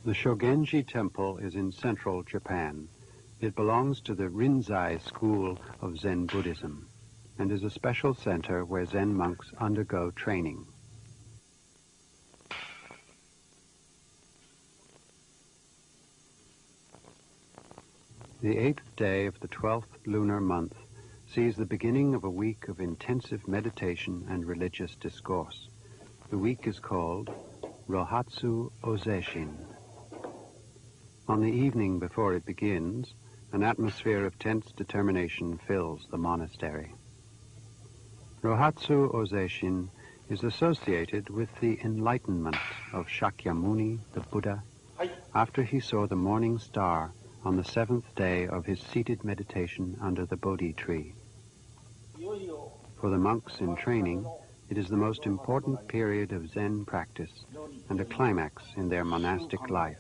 The Shogenji Temple is in central Japan. It belongs to the Rinzai school of Zen Buddhism and is a special center where Zen monks undergo training. The 8th day of the 12th lunar month sees the beginning of a week of intensive meditation and religious discourse. The week is called Rohatsu Ozeshin. On the evening before it begins, an atmosphere of tense determination fills the monastery. Rohatsu Ozeshin is associated with the enlightenment of Shakyamuni, the Buddha, after he saw the morning star on the 7th day of his seated meditation under the Bodhi tree. For the monks in training, it is the most important period of Zen practice and a climax in their monastic life,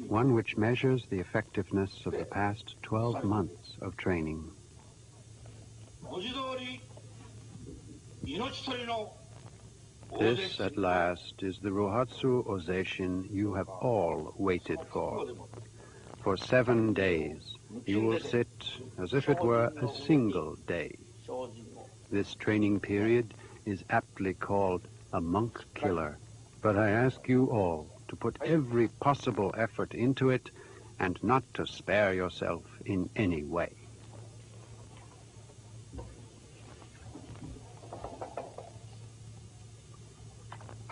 one which measures the effectiveness of the past 12 months of training. This, at last, is the Rohatsu Ozeshin you have all waited for. For 7 days, you will sit as if it were a single day. This training period is aptly called a monk killer, but I ask you all to put every possible effort into it and not to spare yourself in any way.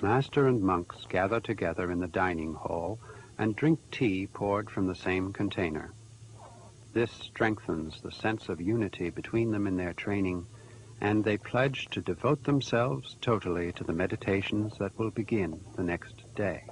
Master and monks gather together in the dining hall and drink tea poured from the same container. This strengthens the sense of unity between them in their training, and they pledge to devote themselves totally to the meditations that will begin the next day.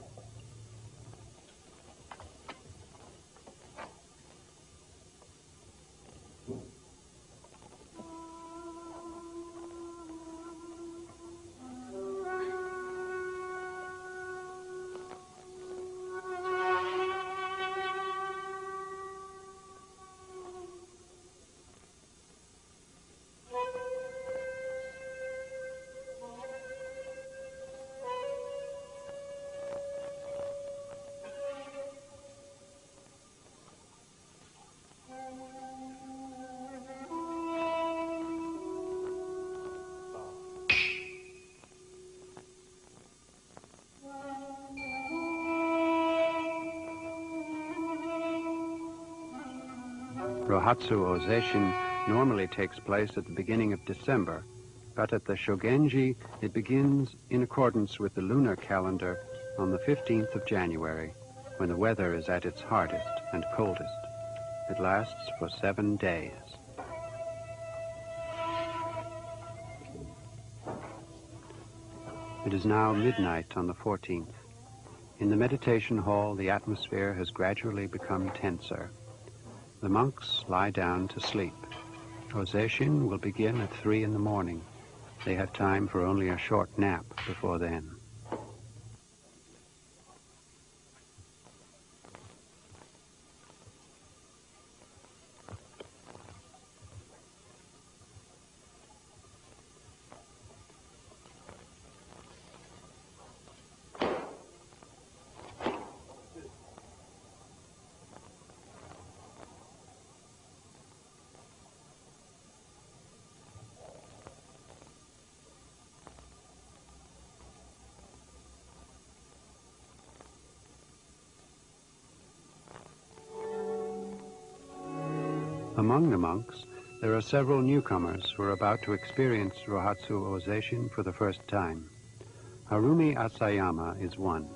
Rohatsu Ozeshin normally takes place at the beginning of December, but at the Shogenji it begins in accordance with the lunar calendar on the 15th of January, when the weather is at its hardest and coldest. It lasts for 7 days. It is now midnight on the 14th. In the meditation hall, the atmosphere has gradually become tenser. The monks lie down to sleep. Ozeshin will begin at 3 in the morning. They have time for only a short nap before then. Among the monks, there are several newcomers who are about to experience Rohatsu Ozeshin for the first time. Harumi Asayama is one.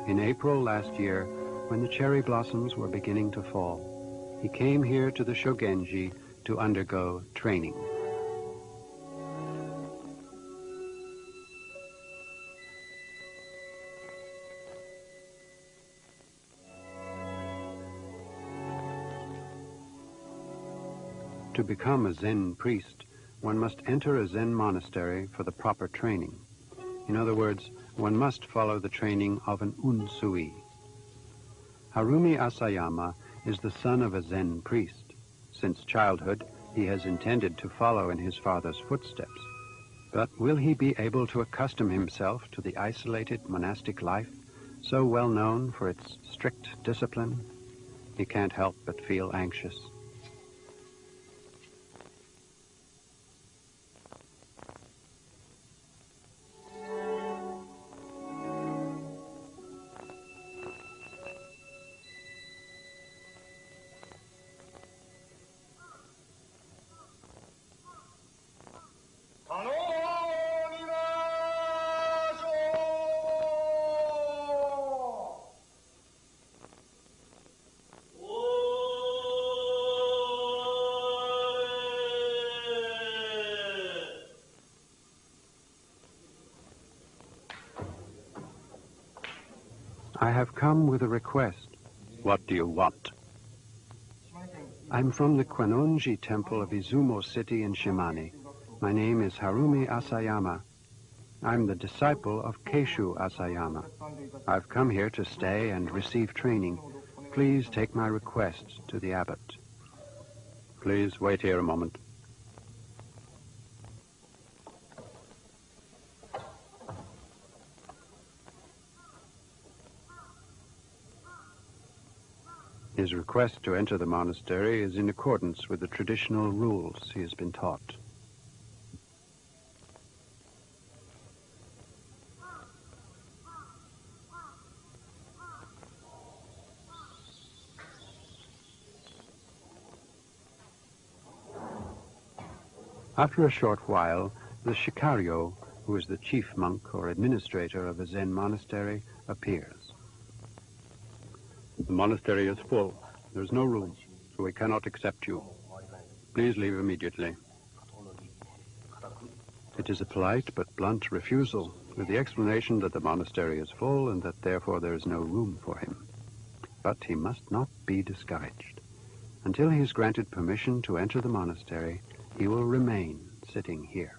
In April last year, when the cherry blossoms were beginning to fall, he came here to the Shogenji to undergo training. To become a Zen priest, one must enter a Zen monastery for the proper training. In other words, one must follow the training of an unsui. Harumi Asayama is the son of a Zen priest. Since childhood, he has intended to follow in his father's footsteps. But will he be able to accustom himself to the isolated monastic life, so well known for its strict discipline? He can't help but feel anxious. I have come with a request. What do you want? I'm from the Kwanonji temple of Izumo City in Shimane. My name is Harumi Asayama. I'm the disciple of Keishu Asayama. I've come here to stay and receive training. Please take my request to the abbot. Please wait here a moment. His request to enter the monastery is in accordance with the traditional rules he has been taught. After a short while, the shikario, who is the chief monk or administrator of a Zen monastery, appears. The monastery is full. There is no room, so we cannot accept you. Please leave immediately. It is a polite but blunt refusal, with the explanation that the monastery is full and that therefore there is no room for him. But he must not be discouraged. Until he is granted permission to enter the monastery, he will remain sitting here.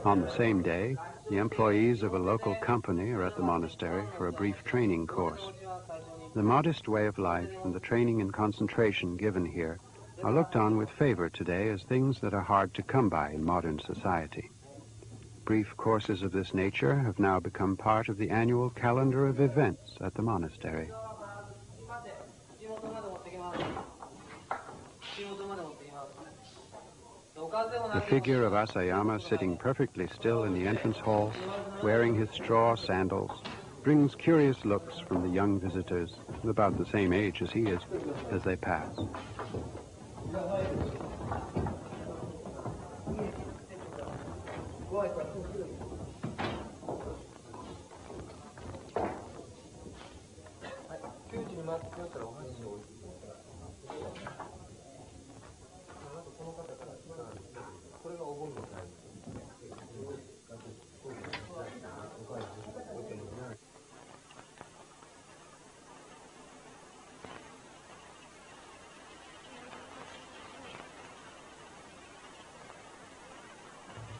On the same day, the employees of a local company are at the monastery for a brief training course. The modest way of life and the training and concentration given here are looked on with favor today as things that are hard to come by in modern society. Brief courses of this nature have now become part of the annual calendar of events at the monastery. The figure of Asayama sitting perfectly still in the entrance hall, wearing his straw sandals, brings curious looks from the young visitors, about the same age as he is, as they pass.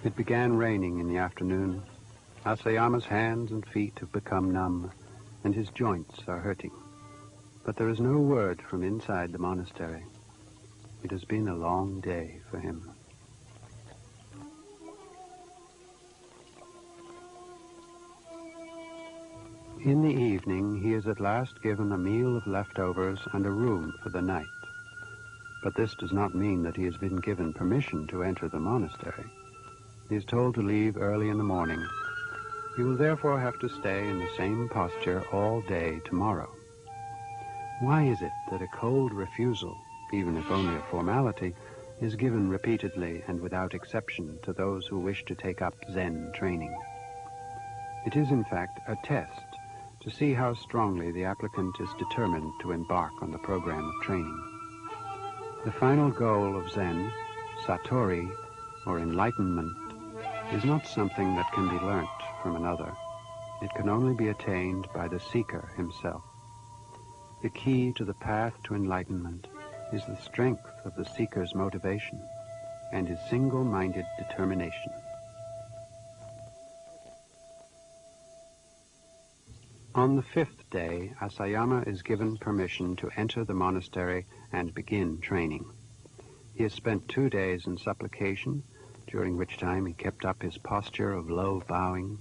It began raining in the afternoon. Asayama's hands and feet have become numb, and his joints are hurting. But there is no word from inside the monastery. It has been a long day for him. In the evening, he is at last given a meal of leftovers and a room for the night. But this does not mean that he has been given permission to enter the monastery. He is told to leave early in the morning. He will therefore have to stay in the same posture all day tomorrow. Why is it that a cold refusal, even if only a formality, is given repeatedly and without exception to those who wish to take up Zen training? It is, in fact, a test to see how strongly the applicant is determined to embark on the program of training. The final goal of Zen, Satori, or enlightenment, is not something that can be learnt from another. It can only be attained by the seeker himself. The key to the path to enlightenment is the strength of the seeker's motivation and his single-minded determination. On the 5th day, Asayama is given permission to enter the monastery and begin training. He has spent 2 days in supplication, during which time he kept up his posture of low bowing,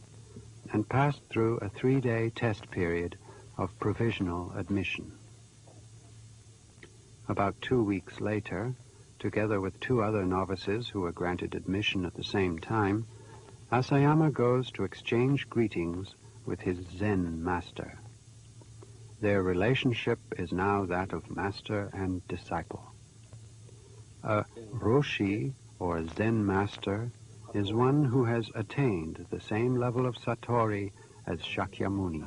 and passed through a 3-day test period of provisional admission. About 2 weeks later, together with 2 other novices who were granted admission at the same time, Asayama goes to exchange greetings with his Zen master. Their relationship is now that of master and disciple. A Roshi, or Zen master, is one who has attained the same level of Satori as Shakyamuni.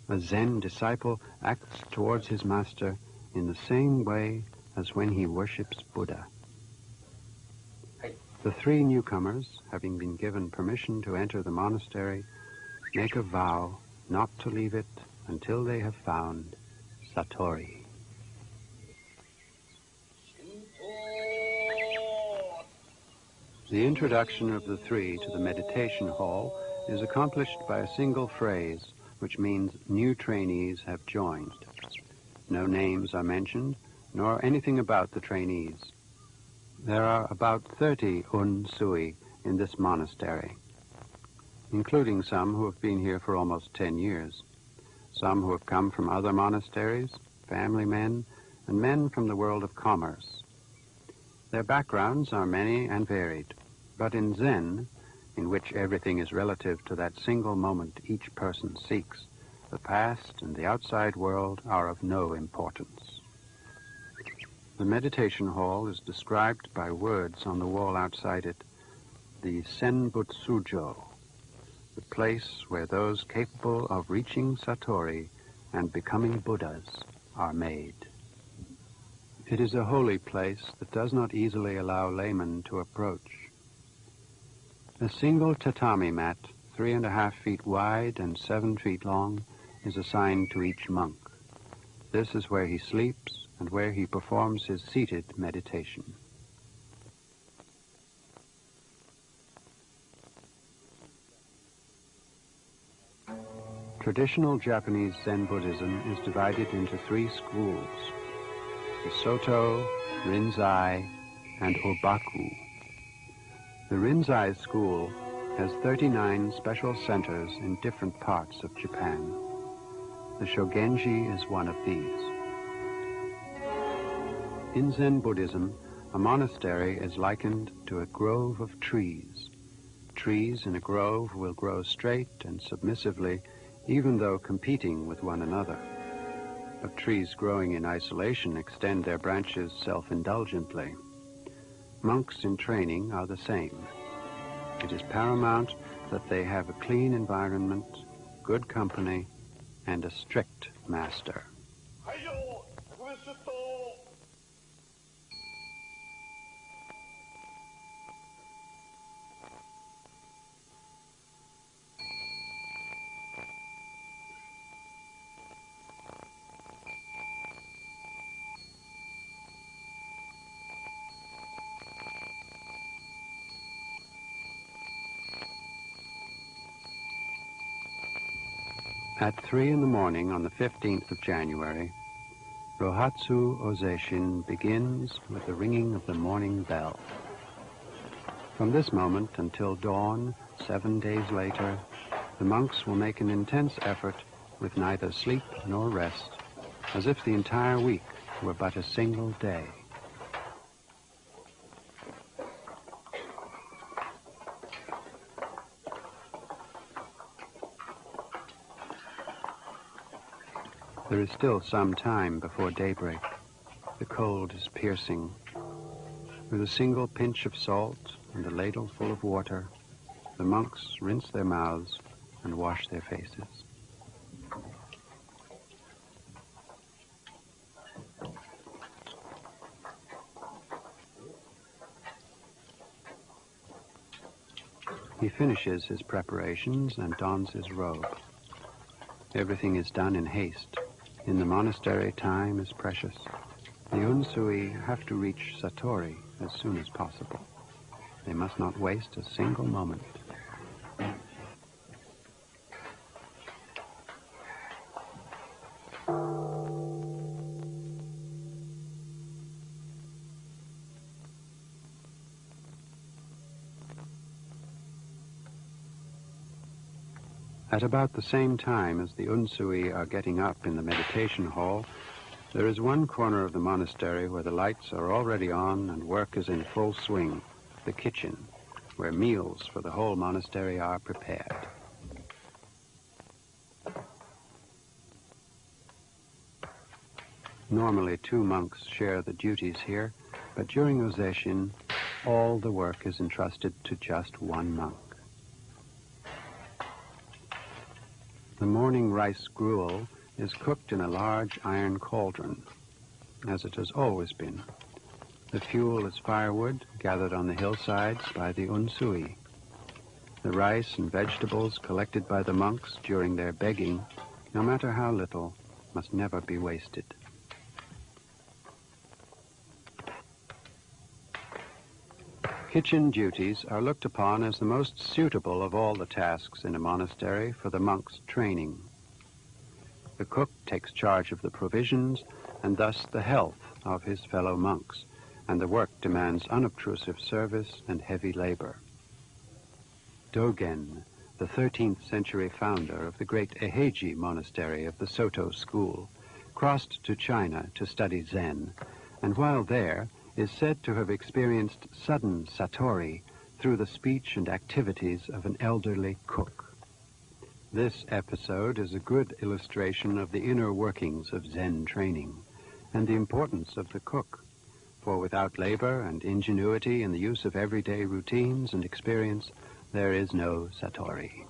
A Zen disciple acts towards his master in the same way as when he worships Buddha. The 3 newcomers, having been given permission to enter the monastery, make a vow not to leave it until they have found Satori. The introduction of the 3 to the meditation hall is accomplished by a single phrase, which means new trainees have joined. No names are mentioned, nor anything about the trainees. There are about 30 unsui in this monastery, including some who have been here for almost 10 years, some who have come from other monasteries, family men, and men from the world of commerce. Their backgrounds are many and varied, but in Zen, in which everything is relative to that single moment each person seeks, the past and the outside world are of no importance. The meditation hall is described by words on the wall outside it, the Senbutsujo, the place where those capable of reaching Satori and becoming Buddhas are made. It is a holy place that does not easily allow laymen to approach. A single tatami mat, 3.5 feet wide and 7 feet long, is assigned to each monk. This is where he sleeps and where he performs his seated meditation. Traditional Japanese Zen Buddhism is divided into 3 schools: the Soto, Rinzai, and Obaku. The Rinzai school has 39 special centers in different parts of Japan. The Shogenji is one of these. In Zen Buddhism, a monastery is likened to a grove of trees. Trees in a grove will grow straight and submissively, even though competing with one another. But trees growing in isolation extend their branches self-indulgently. Monks in training are the same. It is paramount that they have a clean environment, good company, and a strict master. At 3 in the morning on the 15th of January, Rohatsu Ozeshin begins with the ringing of the morning bell. From this moment until dawn, 7 days later, the monks will make an intense effort with neither sleep nor rest, as if the entire week were but a single day. There is still some time before daybreak. The cold is piercing. With a single pinch of salt and a ladle full of water, the monks rinse their mouths and wash their faces. He finishes his preparations and dons his robe. Everything is done in haste. In the monastery, time is precious. The Unsui have to reach Satori as soon as possible. They must not waste a single moment. At about the same time as the Unsui are getting up in the meditation hall, there is one corner of the monastery where the lights are already on and work is in full swing, the kitchen, where meals for the whole monastery are prepared. Normally 2 monks share the duties here, but during Ozeshin, all the work is entrusted to just one monk. The morning rice gruel is cooked in a large iron cauldron, as it has always been. The fuel is firewood gathered on the hillsides by the Unsui. The rice and vegetables collected by the monks during their begging, no matter how little, must never be wasted. Kitchen duties are looked upon as the most suitable of all the tasks in a monastery for the monk's training. The cook takes charge of the provisions and thus the health of his fellow monks, and the work demands unobtrusive service and heavy labor. Dogen, the 13th century founder of the great Eheji monastery of the Soto school, crossed to China to study Zen, and while there, is said to have experienced sudden satori through the speech and activities of an elderly cook. This episode is a good illustration of the inner workings of Zen training and the importance of the cook, for without labor and ingenuity in the use of everyday routines and experience, there is no satori.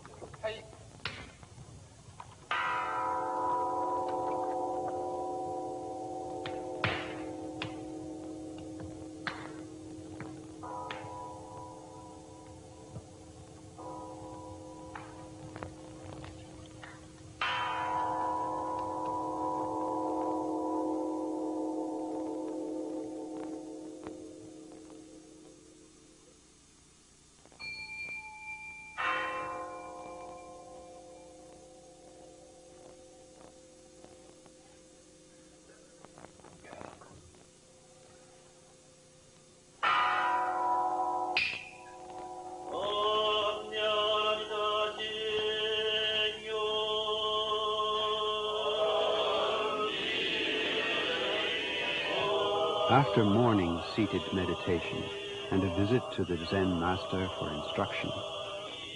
After morning seated meditation and a visit to the Zen master for instruction,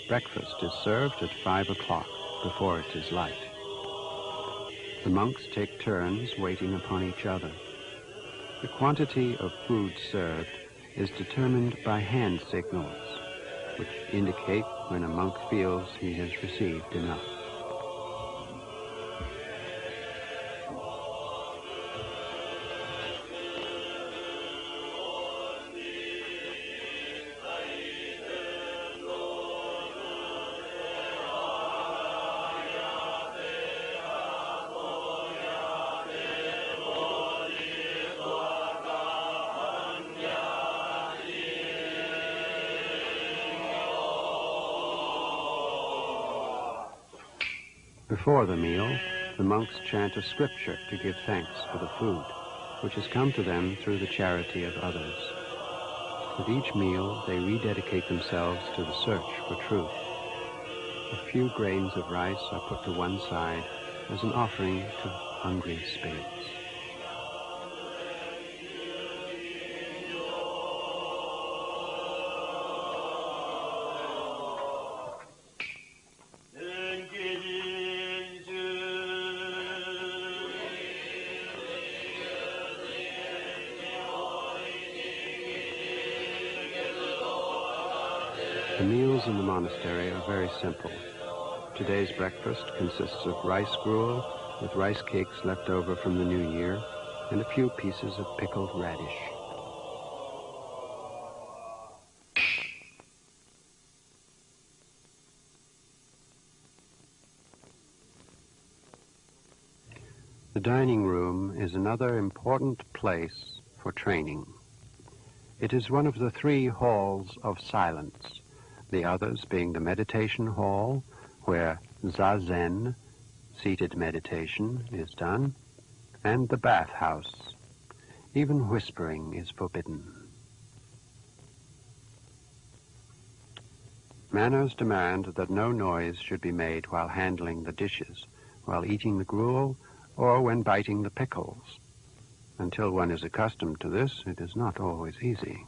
breakfast is served at 5 o'clock before it is light. The monks take turns waiting upon each other. The quantity of food served is determined by hand signals, which indicate when a monk feels he has received enough. Before the meal, the monks chant a scripture to give thanks for the food, which has come to them through the charity of others. With each meal, they rededicate themselves to the search for truth. A few grains of rice are put to one side as an offering to hungry spirits. The meals in the monastery are very simple. Today's breakfast consists of rice gruel with rice cakes left over from the new year and a few pieces of pickled radish. The The dining room is another important place for training. It is one of the 3 halls of silence, the others being the meditation hall, where zazen, seated meditation, is done, and the bathhouse. Even whispering is forbidden. Manners demand that no noise should be made while handling the dishes, while eating the gruel, or when biting the pickles. Until one is accustomed to this, it is not always easy.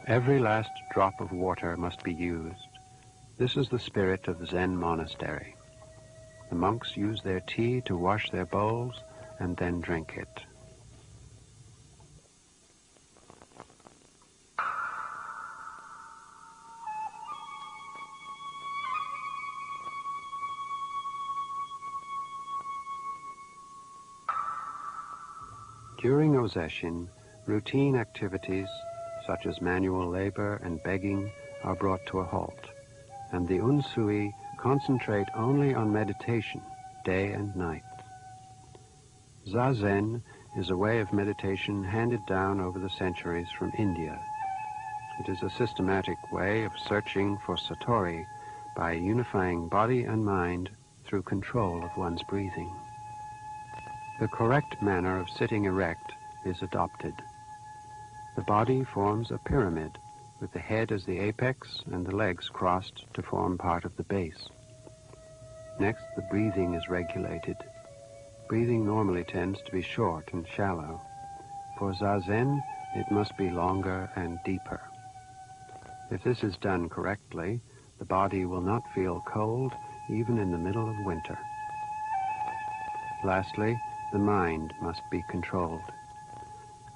Every last drop of water must be used. This is the spirit of the Zen monastery. The monks use their tea to wash their bowls and then drink it. During Ozeshin, routine activities such as manual labor and begging are brought to a halt, and the unsui concentrate only on meditation, day and night. Zazen is a way of meditation handed down over the centuries from India. It is a systematic way of searching for satori by unifying body and mind through control of one's breathing. The correct manner of sitting erect is adopted. The body forms a pyramid, with the head as the apex and the legs crossed to form part of the base. Next, the breathing is regulated. Breathing normally tends to be short and shallow. For Zazen, it must be longer and deeper. If this is done correctly, the body will not feel cold even in the middle of winter. Lastly, the mind must be controlled.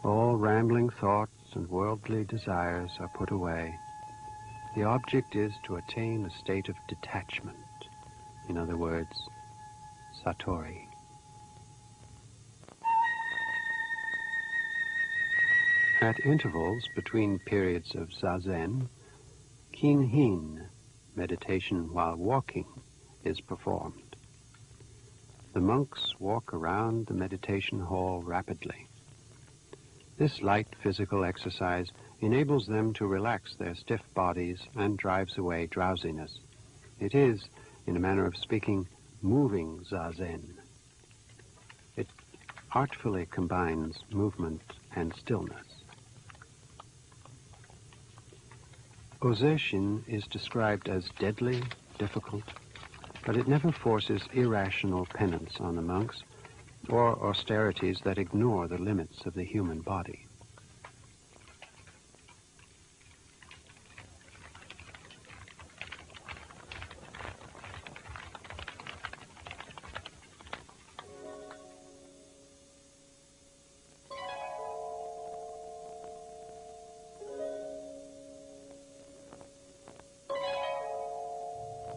All rambling thoughts and worldly desires are put away. The object is to attain a state of detachment, in other words, satori. At intervals between periods of zazen, kinhin, meditation while walking, is performed. The monks walk around the meditation hall rapidly. This light physical exercise enables them to relax their stiff bodies and drives away drowsiness. It is, in a manner of speaking, moving zazen. It artfully combines movement and stillness. Ozeshin is described as deadly, difficult, but it never forces irrational penance on the monks or austerities that ignore the limits of the human body.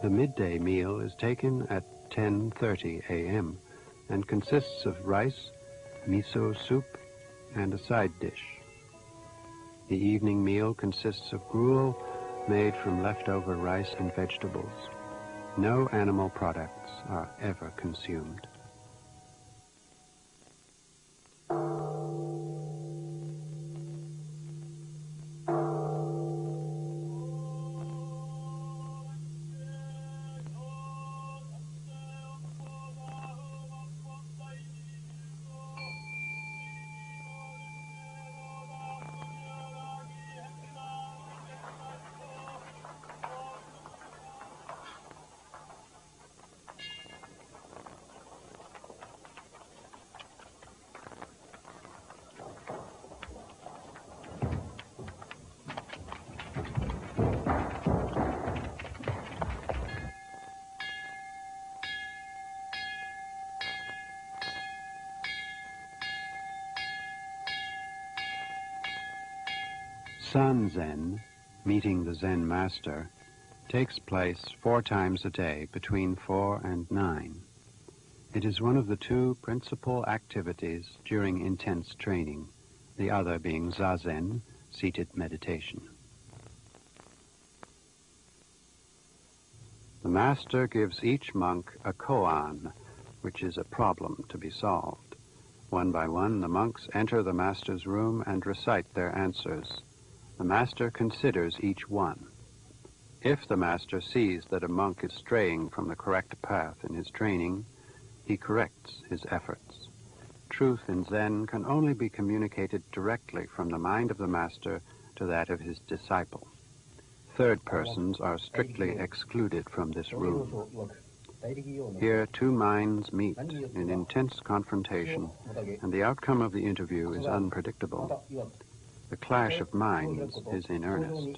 The midday meal is taken at 10:30 a.m. and consists of rice, miso soup, and a side dish. The evening meal consists of gruel made from leftover rice and vegetables. No animal products are ever consumed. Sanzen, meeting the Zen master, takes place 4 times a day between 4 and 9. It is one of the 2 principal activities during intense training, the other being zazen, seated meditation. The master gives each monk a koan, which is a problem to be solved. One by one, the monks enter the master's room and recite their answers. The master considers each one. If the master sees that a monk is straying from the correct path in his training, he corrects his efforts. Truth in Zen can only be communicated directly from the mind of the master to that of his disciple. Third persons are strictly excluded from this room. Here 2 minds meet in intense confrontation, and the outcome of the interview is unpredictable. The clash of minds is in earnest.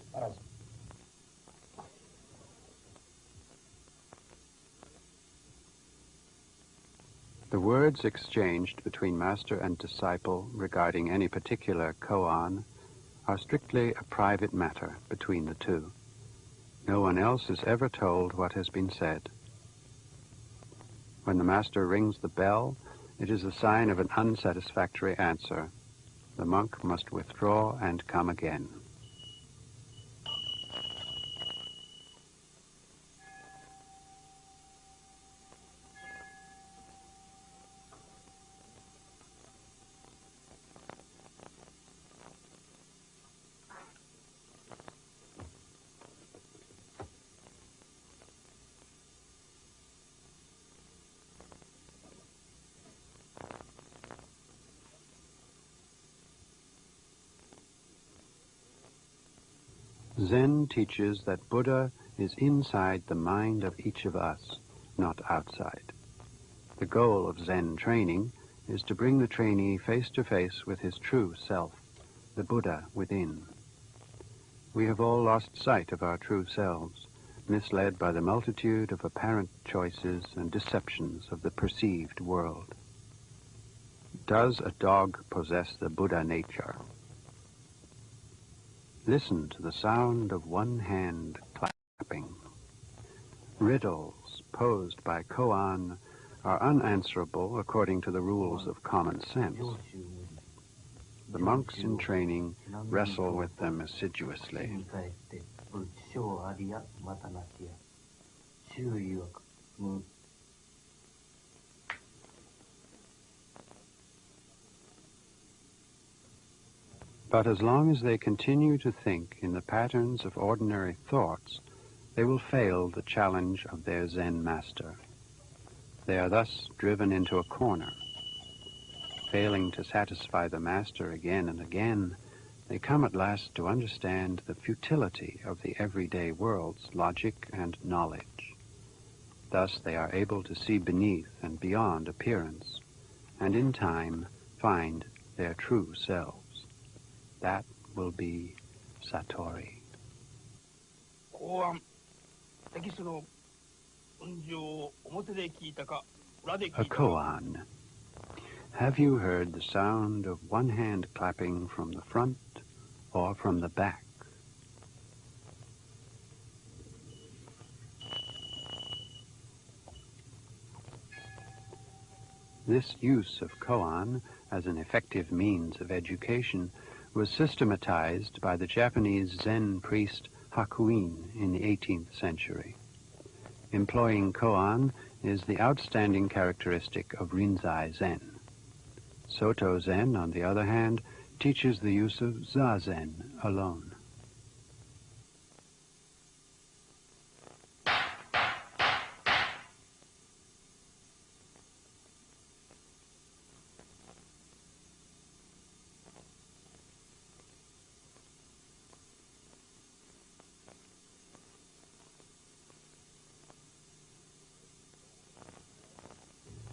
The words exchanged between master and disciple regarding any particular koan are strictly a private matter between the 2. No one else is ever told what has been said. When the master rings the bell, it is a sign of an unsatisfactory answer. The monk must withdraw and come again. Zen teaches that Buddha is inside the mind of each of us, not outside. The goal of Zen training is to bring the trainee face to face with his true self, the Buddha within. We have all lost sight of our true selves, misled by the multitude of apparent choices and deceptions of the perceived world. Does a dog possess the Buddha nature? Listen to the sound of one hand clapping. Riddles posed by koan are unanswerable according to the rules of common sense. The monks in training wrestle with them assiduously. But as long as they continue to think in the patterns of ordinary thoughts, they will fail the challenge of their Zen master. They are thus driven into a corner. Failing to satisfy the master again and again, they come at last to understand the futility of the everyday world's logic and knowledge. Thus they are able to see beneath and beyond appearance, and in time find their true selves. That will be Satori. A koan. Have you heard the sound of one hand clapping from the front or from the back? This use of koan as an effective means of education was systematized by the Japanese Zen priest Hakuin in the 18th century. Employing koan is the outstanding characteristic of rinzai Zen. Soto Zen, on the other hand, teaches the use of zazen alone.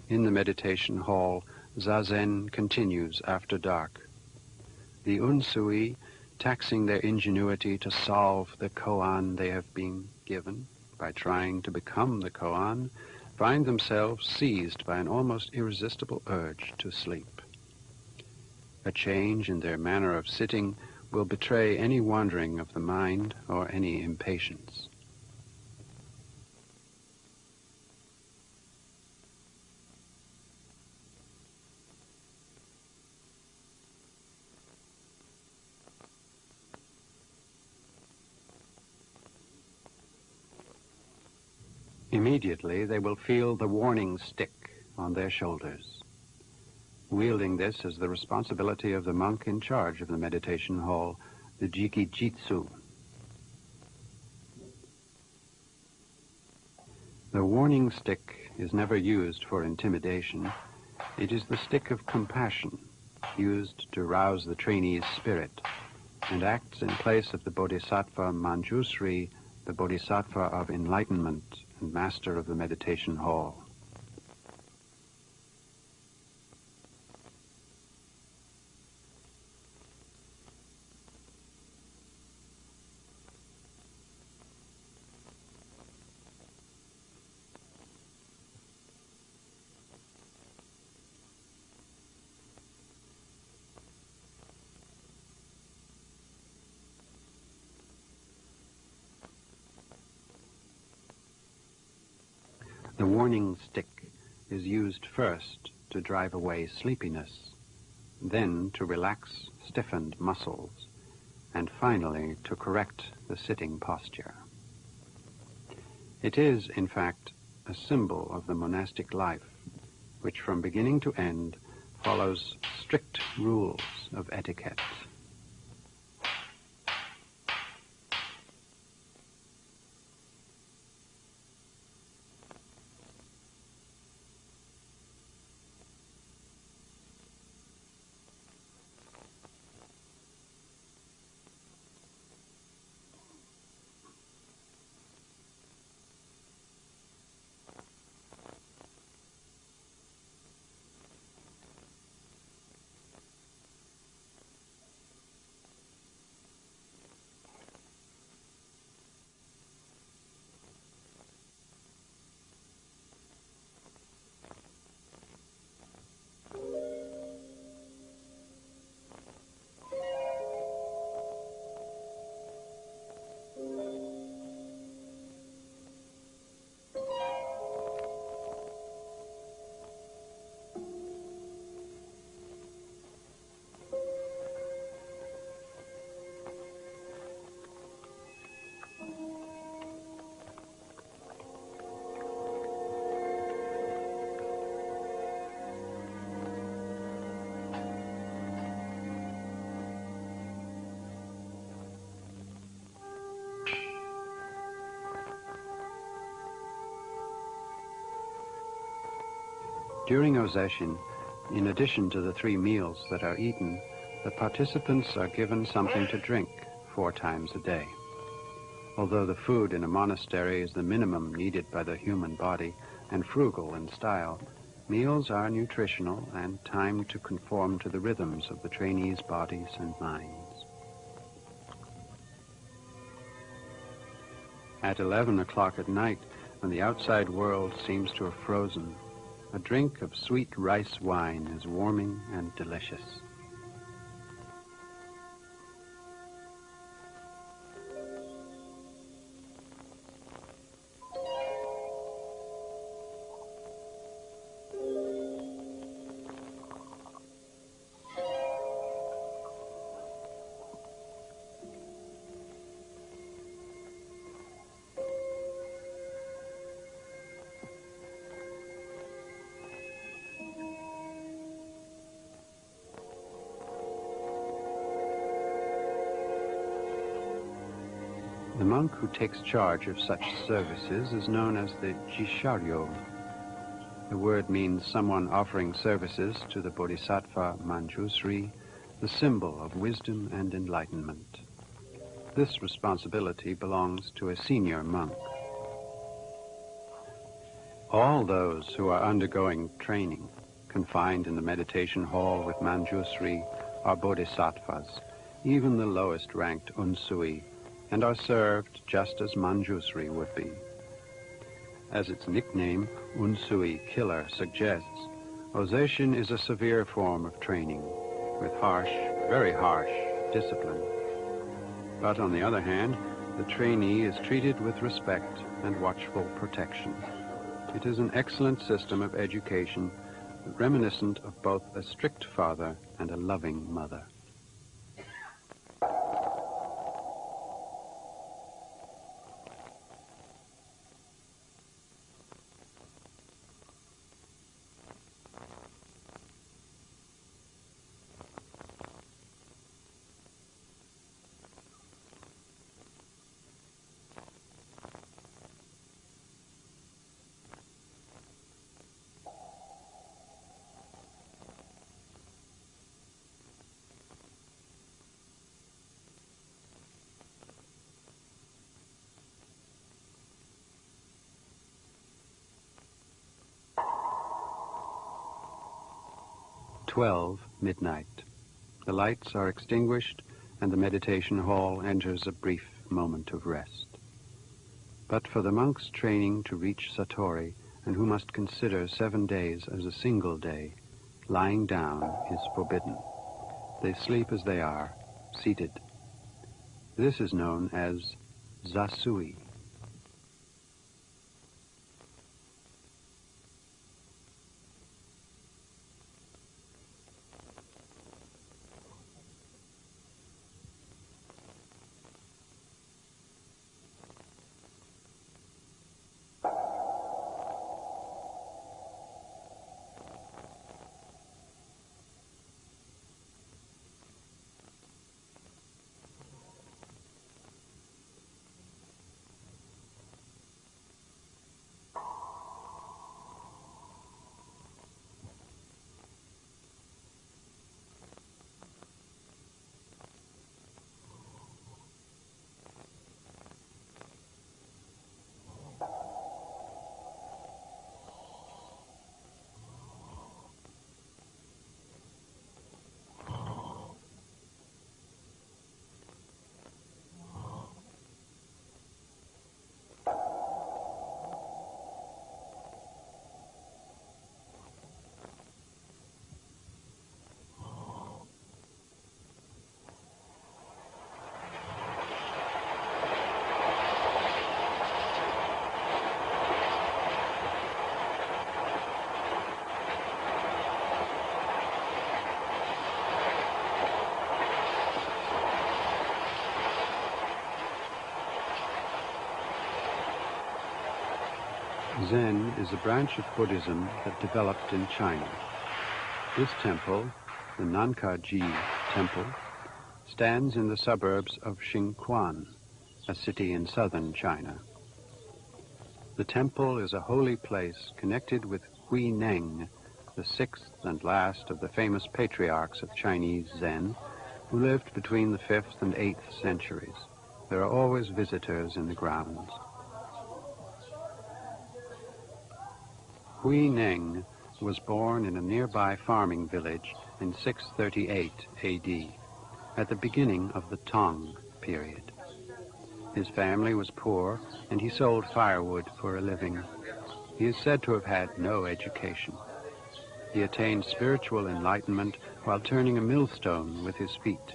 In the meditation hall, zazen continues after dark. The unsui, taxing their ingenuity to solve the koan they have been given by trying to become the koan, find themselves seized by an almost irresistible urge to sleep. A change in their manner of sitting will betray any wandering of the mind or any impatience. Immediately they will feel the warning stick on their shoulders. Wielding this is the responsibility of the monk in charge of the meditation hall, the jikijitsu. The warning stick is never used for intimidation. It is the stick of compassion, used to rouse the trainee's spirit, and acts in place of the bodhisattva Manjusri, the bodhisattva of enlightenment and master of the meditation hall. The warning stick is used first to drive away sleepiness, then to relax stiffened muscles, and finally to correct the sitting posture. It is, in fact, a symbol of the monastic life, which from beginning to end follows strict rules of etiquette. During Ozeshin, in addition to the 3 meals that are eaten, the participants are given something to drink 4 times a day. Although the food in a monastery is the minimum needed by the human body and frugal in style, meals are nutritional and timed to conform to the rhythms of the trainees' bodies and minds. At 11 o'clock at night, when the outside world seems to have frozen, a drink of sweet rice wine is warming and delicious. The monk who takes charge of such services is known as the jisharyo. The word means someone offering services to the bodhisattva Manjusri, the symbol of wisdom and enlightenment. This responsibility belongs to a senior monk. All those who are undergoing training, confined in the meditation hall with Manjusri, are bodhisattvas, even the lowest ranked unsui, and are served just as Manjusri would be. As its nickname, Unsui Killer, suggests, Ozeshin is a severe form of training, with harsh, very harsh, discipline, But on the other hand, the trainee is treated with respect and watchful protection. It is an excellent system of education, reminiscent of both a strict father and a loving mother. Midnight. The lights are extinguished and the meditation hall enters a brief moment of rest. But for the monks training to reach Satori and who must consider 7 days as a single day, lying down is forbidden. They sleep as they are, seated. This is known as zasui. Zen is a branch of Buddhism that developed in China. This temple, the Nankaji Temple, stands in the suburbs of Xingquan, a city in southern China. The temple is a holy place connected with Hui Neng, the sixth and last of the famous patriarchs of Chinese Zen, who lived between the 5th and 8th centuries. There are always visitors in the grounds. Hui Neng was born in a nearby farming village in 638 AD, at the beginning of the Tang period. His family was poor, and he sold firewood for a living. He is said to have had no education. He attained spiritual enlightenment while turning a millstone with his feet.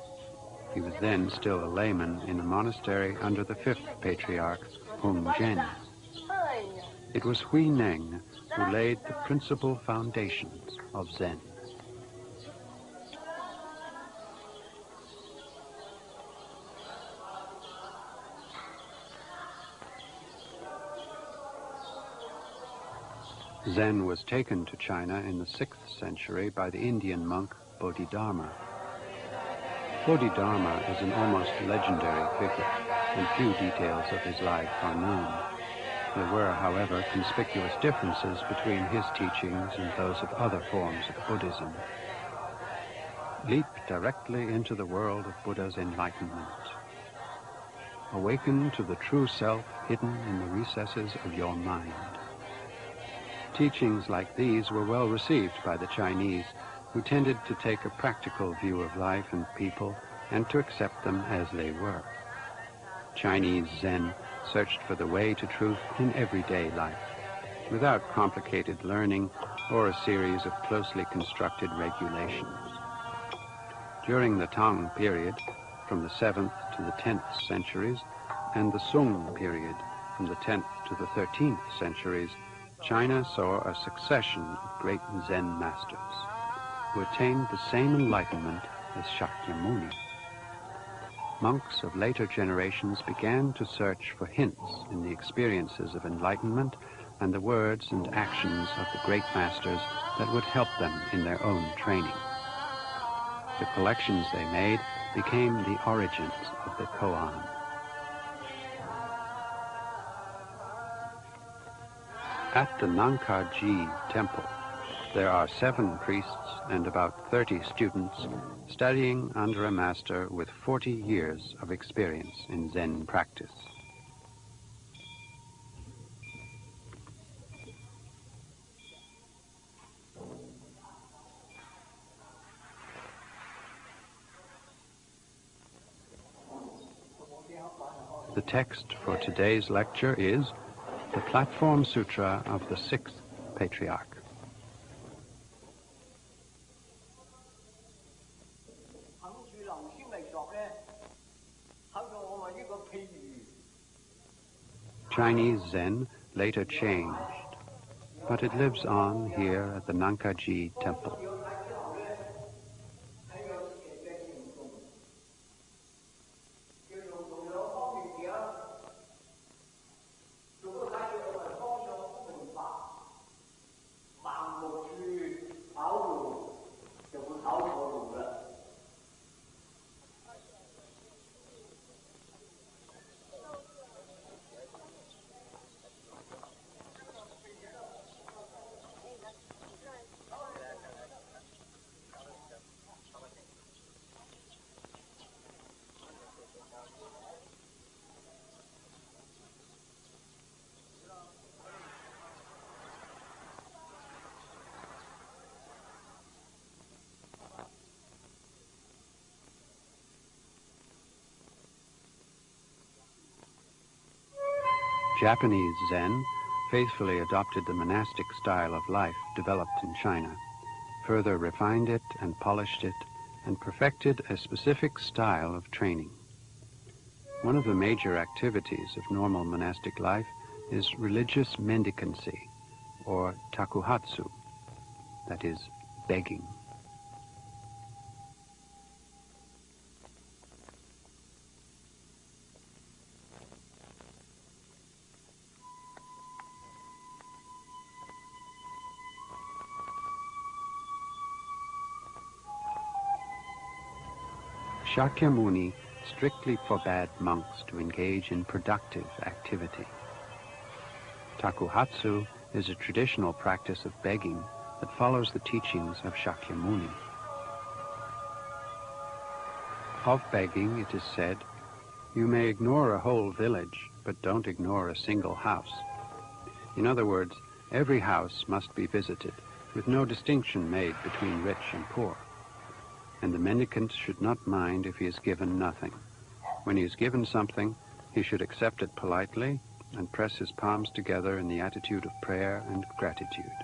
He was then still a layman in a monastery under the 5th patriarch, Hung Zhen. It was Hui Neng who laid the principal foundations of Zen. Zen was taken to China in the 6th century by the Indian monk Bodhidharma. Bodhidharma is an almost legendary figure, and few details of his life are known. There were, however, conspicuous differences between his teachings and those of other forms of Buddhism. Leap directly into the world of Buddha's enlightenment. Awaken to the true self hidden in the recesses of your mind. Teachings like these were well received by the Chinese, who tended to take a practical view of life and people and to accept them as they were. Chinese Zen searched for the way to truth in everyday life, without complicated learning or a series of closely constructed regulations. During the Tang period, from the 7th to the 10th centuries, and the Sung period from the 10th to the 13th centuries, China saw a succession of great Zen masters who attained the same enlightenment as Shakyamuni. Monks of later generations began to search for hints in the experiences of enlightenment and the words and actions of the great masters that would help them in their own training. The collections they made became the origins of the koan. At the Nankaji temple, there are 7 priests and about 30 students studying under a master with 40 years of experience in Zen practice. The text for today's lecture is the Platform Sutra of the 6th Patriarch. Chinese Zen later changed, but it lives on here at the Nankaji temple. Japanese Zen faithfully adopted the monastic style of life developed in China, further refined it and polished it, and perfected a specific style of training. One of the major activities of normal monastic life is religious mendicancy, or takuhatsu, that is, begging. Shakyamuni strictly forbade monks to engage in productive activity. Takuhatsu is a traditional practice of begging that follows the teachings of Shakyamuni. Of begging, it is said, "You may ignore a whole village, but don't ignore a single house." In other words, every house must be visited, with no distinction made between rich and poor. And the mendicant should not mind if he is given nothing. When he is given something, he should accept it politely and press his palms together in the attitude of prayer and gratitude.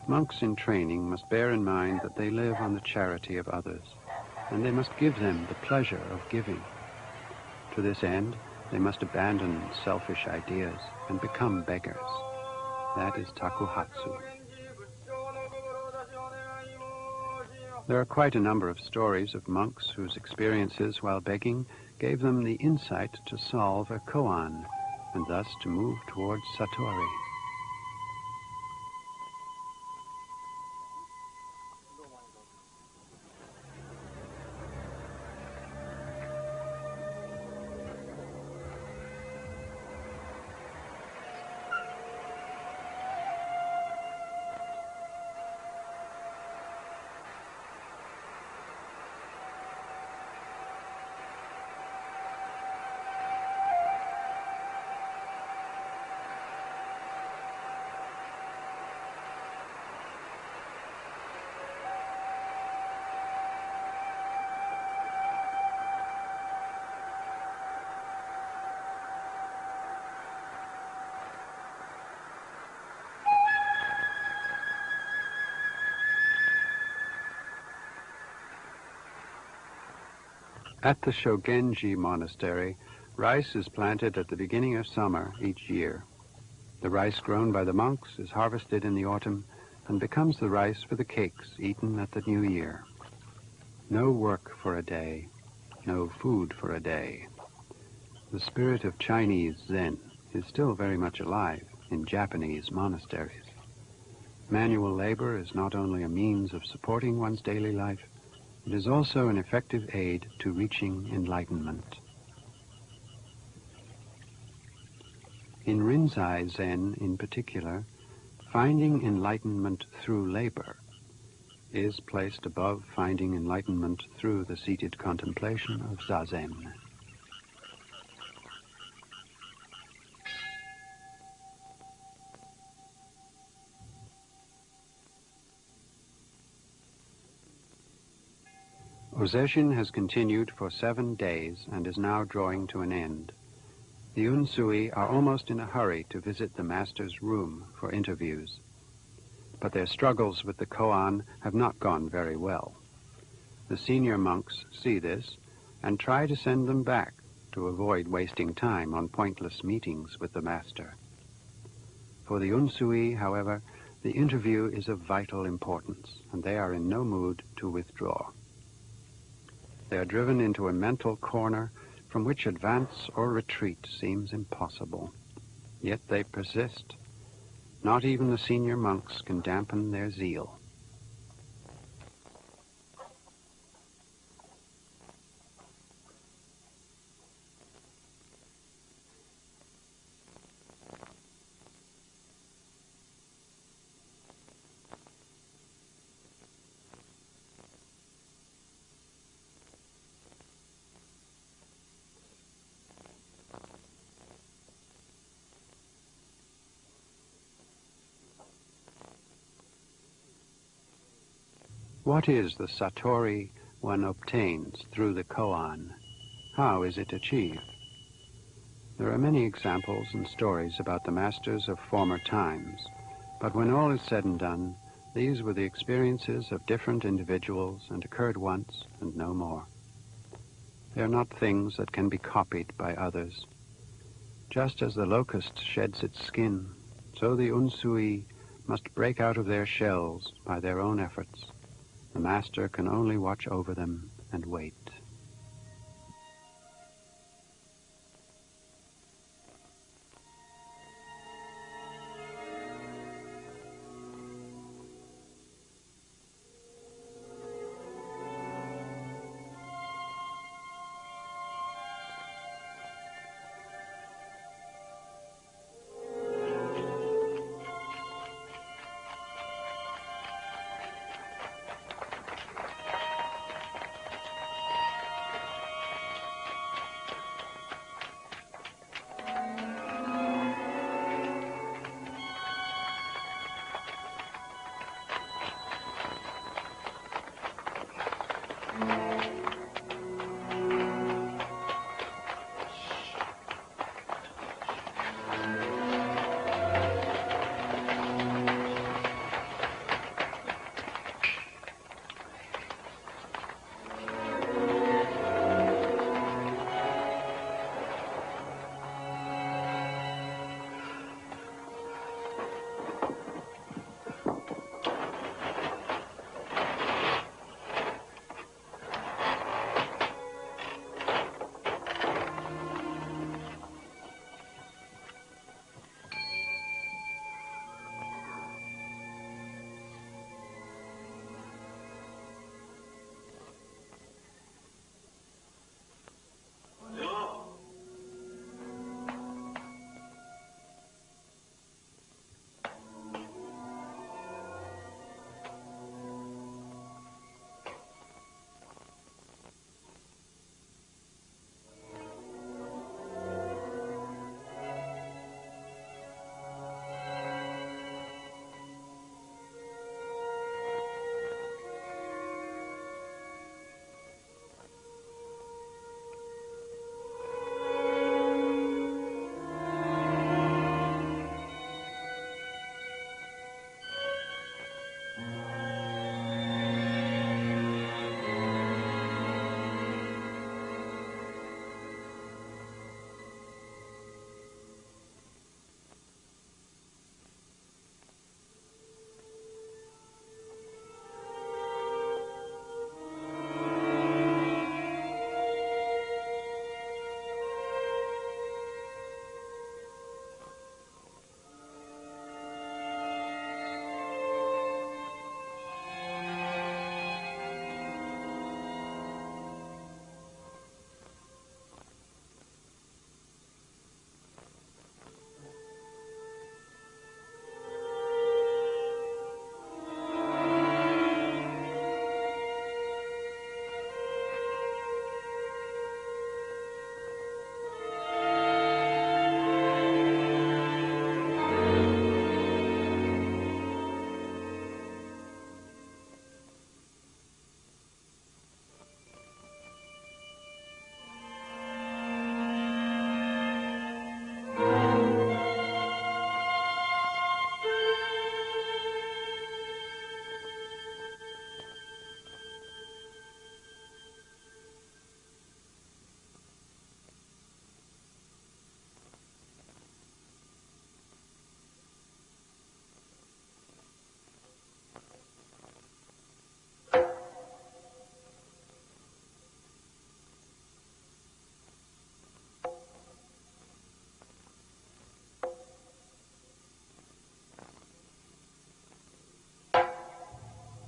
Monks in training must bear in mind that they live on the charity of others, and they must give them the pleasure of giving. To this end, they must abandon selfish ideas and become beggars. That is takuhatsu. There are quite a number of stories of monks whose experiences while begging gave them the insight to solve a koan, and thus to move towards satori. At the Shogenji monastery, rice is planted at the beginning of summer each year. The rice grown by the monks is harvested in the autumn and becomes the rice for the cakes eaten at the new year. No work for a day, no food for a day. The spirit of Chinese Zen is still very much alive in Japanese monasteries. Manual labor is not only a means of supporting one's daily life, it is also an effective aid to reaching enlightenment. In rinzai Zen in particular, finding enlightenment through labor is placed above finding enlightenment through the seated contemplation of zazen. Ozeshin has continued for 7 days and is now drawing to an end. The unsui are almost in a hurry to visit the master's room for interviews, but their struggles with the koan have not gone very well. The senior monks see this and try to send them back to avoid wasting time on pointless meetings with the master. For the unsui, however, the interview is of vital importance, and they are in no mood to withdraw. They are driven into a mental corner from which advance or retreat seems impossible. Yet they persist. Not even the senior monks can dampen their zeal. What is the satori one obtains through the koan? How is it achieved? There are many examples and stories about the masters of former times, but when all is said and done, these were the experiences of different individuals and occurred once and no more. They are not things that can be copied by others. Just as the locust sheds its skin, so the unsui must break out of their shells by their own efforts. The master can only watch over them and wait.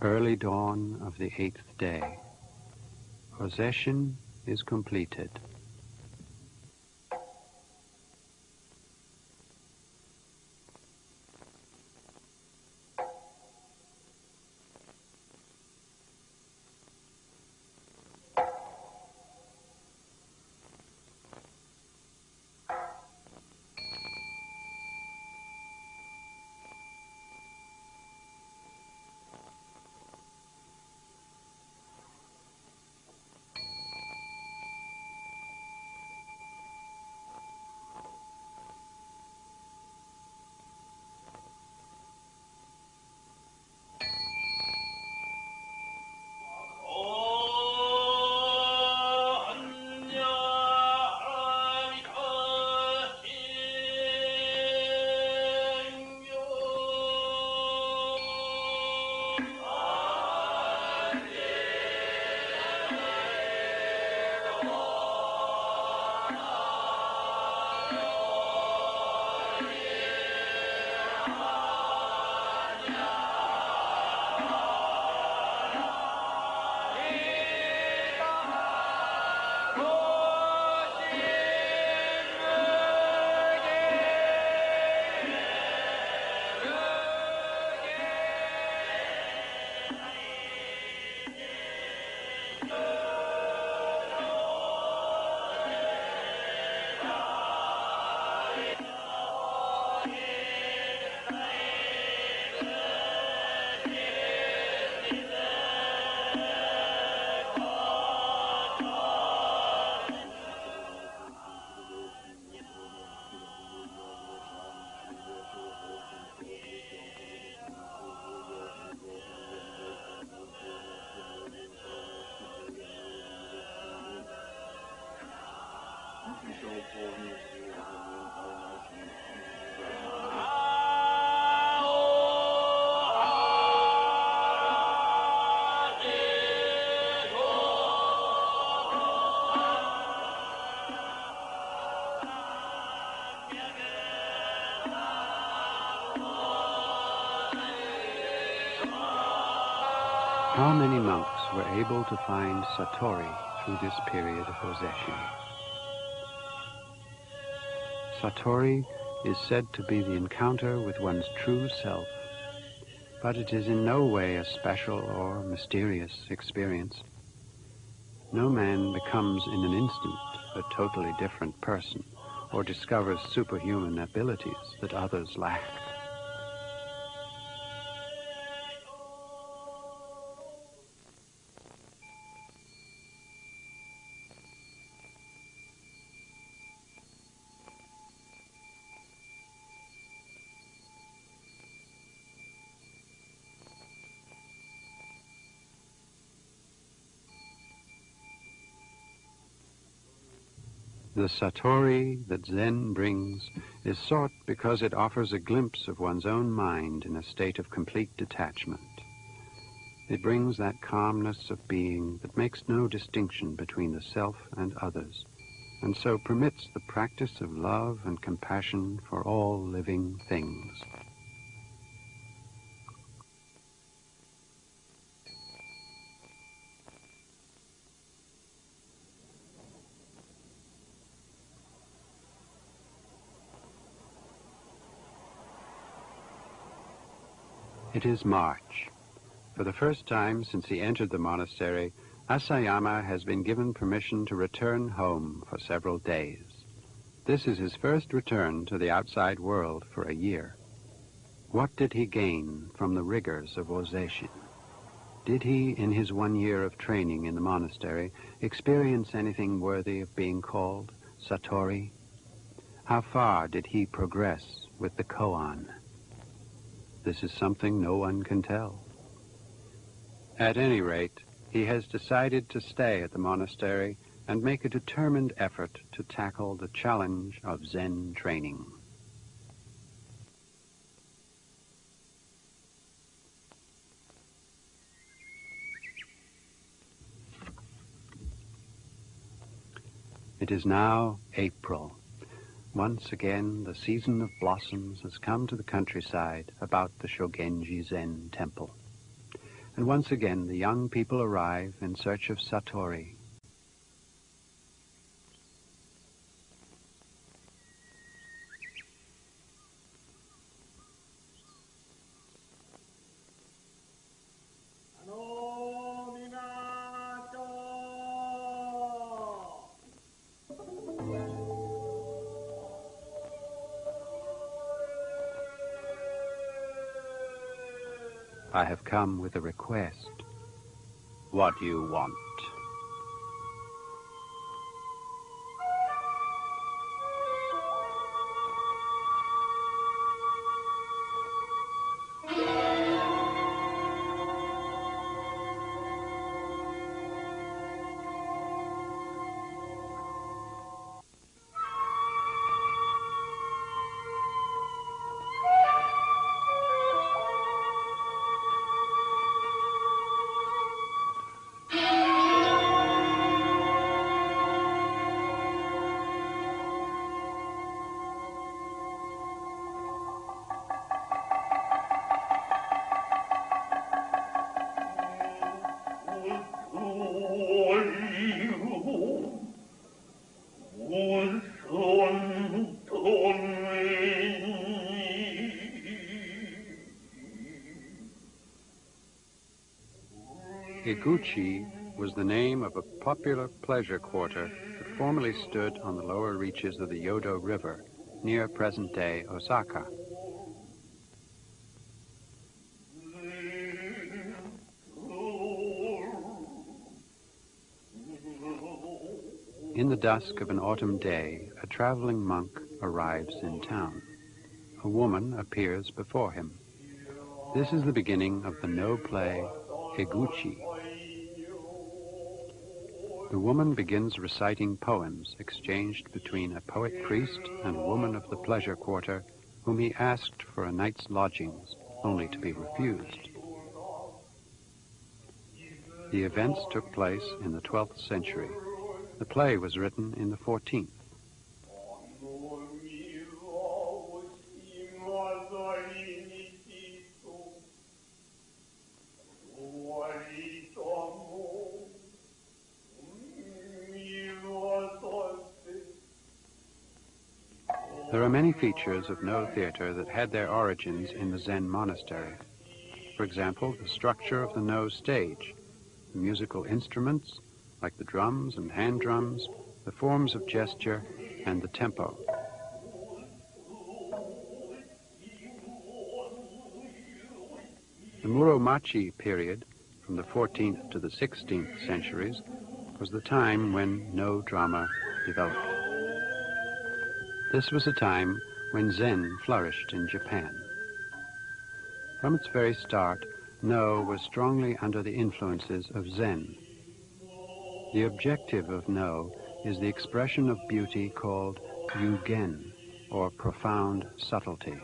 Early dawn of the 8th day. Possession is completed. How many monks were able to find Satori through this period of possession? Satori is said to be the encounter with one's true self, but it is in no way a special or mysterious experience. No man becomes in an instant a totally different person or discovers superhuman abilities that others lack. The Satori that Zen brings is sought because it offers a glimpse of one's own mind in a state of complete detachment. It brings that calmness of being that makes no distinction between the self and others, and so permits the practice of love and compassion for all living things. It is March. For the first time since he entered the monastery, Asayama has been given permission to return home for several days. This is his first return to the outside world for a year. What did he gain from the rigors of Ozeshin? Did he, in his 1 year of training in the monastery, experience anything worthy of being called Satori? How far did he progress with the koan? This is something no one can tell. At any rate, he has decided to stay at the monastery and make a determined effort to tackle the challenge of Zen training. It is now April. Once again, the season of blossoms has come to the countryside about the Shogenji Zen temple. and once again the young people arrive in search of Satori. I have come with a request. What do you want? Higuchi was the name of a popular pleasure quarter that formerly stood on the lower reaches of the Yodo River, near present-day Osaka. In the dusk of an autumn day, a traveling monk arrives in town. A woman appears before him. This is the beginning of the no play Higuchi. The woman begins reciting poems exchanged between a poet-priest and a woman of the pleasure quarter whom he asked for a night's lodgings, only to be refused. The events took place in the 12th century. The play was written in the 14th. There are many features of No theater that had their origins in the Zen monastery. For example, the structure of the No stage, the musical instruments, like the drums and hand drums, the forms of gesture, and the tempo. The Muromachi period, from the 14th to the 16th centuries, was the time when No drama developed. This was a time when Zen flourished in Japan. From its very start, No was strongly under the influences of Zen. The objective of No is the expression of beauty called yugen, or profound subtlety.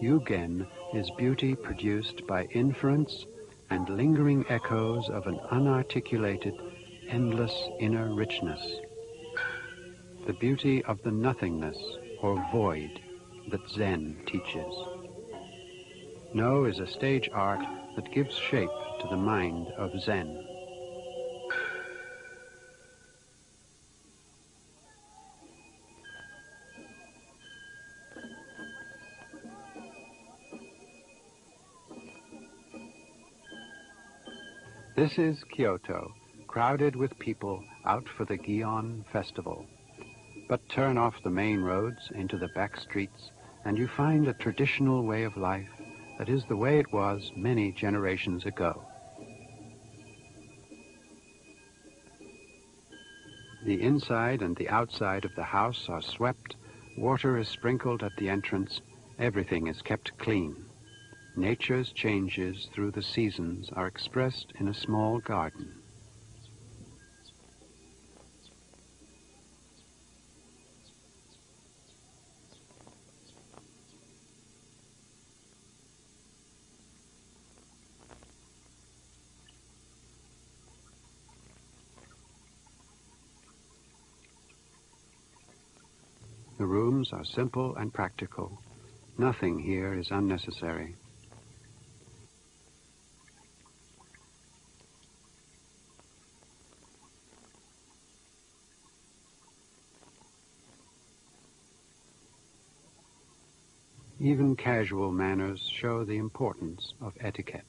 Yugen is beauty produced by inference and lingering echoes of an unarticulated, endless inner richness. The beauty of the nothingness, or void, that Zen teaches. No is a stage art that gives shape to the mind of Zen. This is Kyoto, crowded with people out for the Gion festival. But turn off the main roads into the back streets, and you find a traditional way of life that is the way it was many generations ago. The inside and the outside of the house are swept, water is sprinkled at the entrance, everything is kept clean. Nature's changes through the seasons are expressed in a small garden. The rooms are simple and practical. Nothing here is unnecessary. Even casual manners show the importance of etiquette.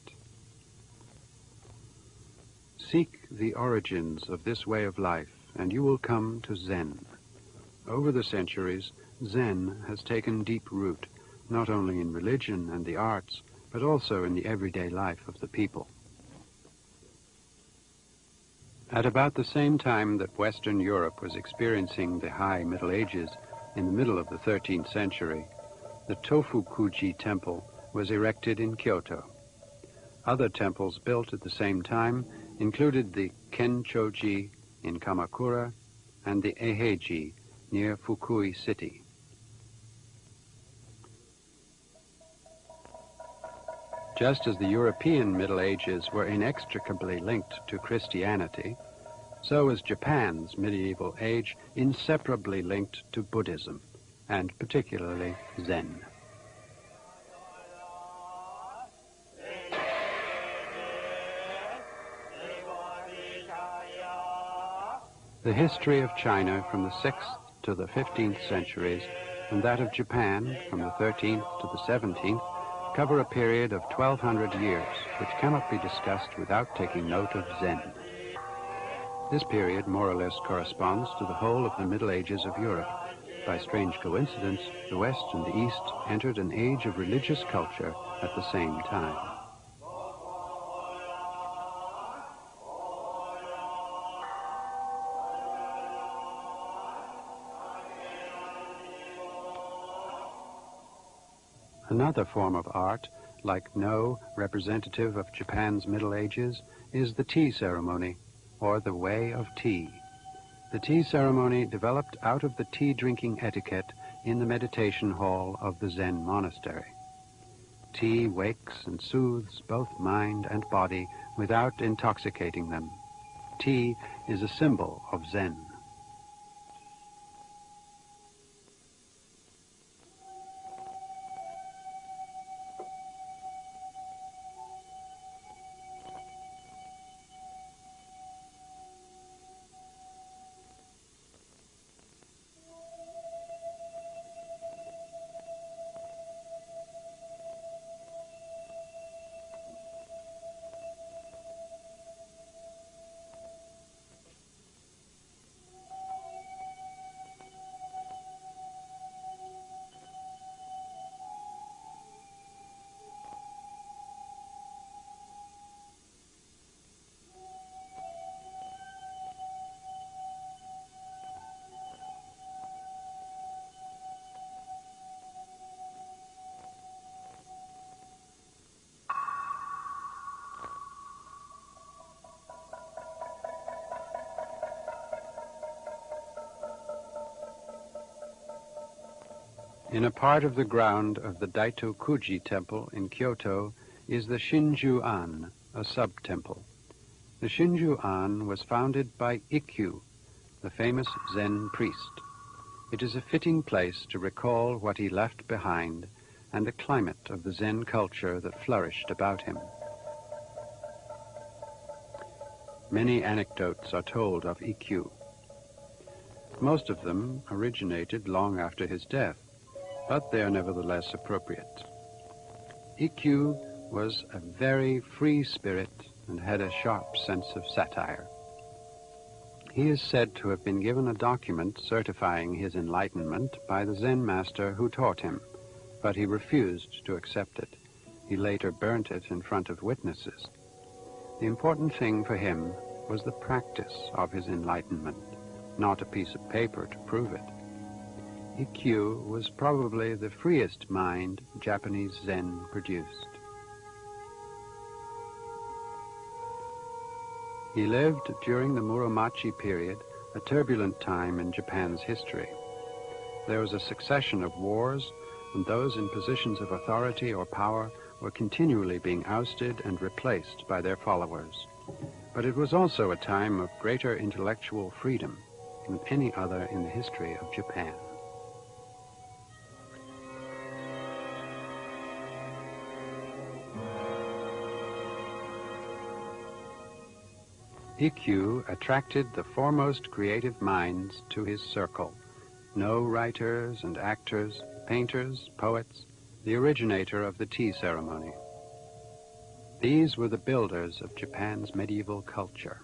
Seek the origins of this way of life, and you will come to Zen. Over the centuries, Zen has taken deep root, not only in religion and the arts, but also in the everyday life of the people. At about the same time that Western Europe was experiencing the high Middle Ages, in the middle of the 13th century, the Tofukuji temple was erected in Kyoto. Other temples built at the same time included the Kenchoji in Kamakura and the Eiheiji near Fukui City. Just as the European Middle Ages were inextricably linked to Christianity, so was Japan's medieval age inseparably linked to Buddhism, and particularly Zen. The history of China from the 6th to the 15th centuries, and that of Japan from the 13th to the 17th, cover a period of 1,200 years, which cannot be discussed without taking note of Zen. This period more or less corresponds to the whole of the Middle Ages of Europe. By strange coincidence, the West and the East entered an age of religious culture at the same time. Another form of art, like No, representative of Japan's Middle Ages, is the tea ceremony, or the way of tea. The tea ceremony developed out of the tea-drinking etiquette in the meditation hall of the Zen monastery. Tea wakes and soothes both mind and body without intoxicating them. Tea is a symbol of Zen. In a part of the ground of the Daitokuji temple in Kyoto is the Shinju-an, a sub-temple. The Shinju-an was founded by Ikkyu, the famous Zen priest. It is a fitting place to recall what he left behind and the climate of the Zen culture that flourished about him. Many anecdotes are told of Ikkyu. Most of them originated long after his death, but they are nevertheless appropriate. Ikkyu was a very free spirit and had a sharp sense of satire. He is said to have been given a document certifying his enlightenment by the Zen master who taught him, but he refused to accept it. He later burnt it in front of witnesses. The important thing for him was the practice of his enlightenment, not a piece of paper to prove it. Ikkyu was probably the freest mind Japanese Zen produced. He lived during the Muromachi period, a turbulent time in Japan's history. There was a succession of wars, and those in positions of authority or power were continually being ousted and replaced by their followers. But it was also a time of greater intellectual freedom than any other in the history of Japan. Ikkyu attracted the foremost creative minds to his circle. No writers and actors, painters, poets, the originator of the tea ceremony. These were the builders of Japan's medieval culture.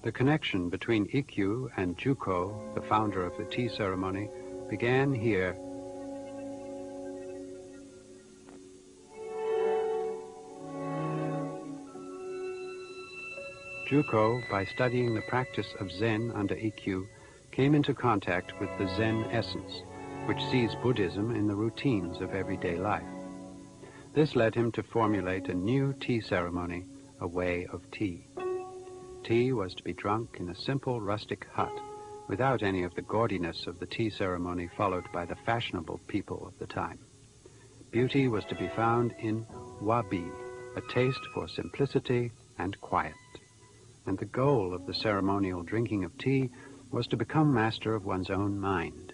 The connection between Ikkyu and Juko, the founder of the tea ceremony, began here. Juko, by studying the practice of Zen under Ikkyu, came into contact with the Zen essence, which sees Buddhism in the routines of everyday life. This led him to formulate a new tea ceremony, a way of tea. Tea was to be drunk in a simple rustic hut, without any of the gaudiness of the tea ceremony followed by the fashionable people of the time. Beauty was to be found in wabi, a taste for simplicity and quiet. And the goal of the ceremonial drinking of tea was to become master of one's own mind.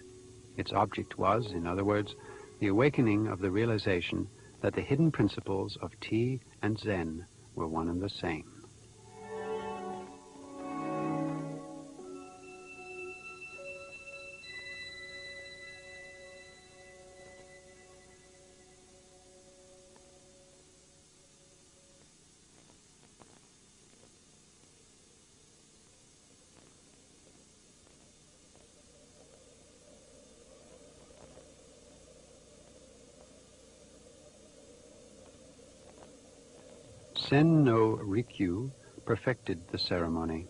Its object was, in other words, the awakening of the realization that the hidden principles of tea and Zen were one and the same. Sen no Rikyu perfected the ceremony.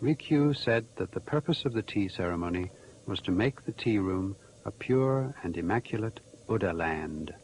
Rikyu said that the purpose of the tea ceremony was to make the tea room a pure and immaculate Buddha land.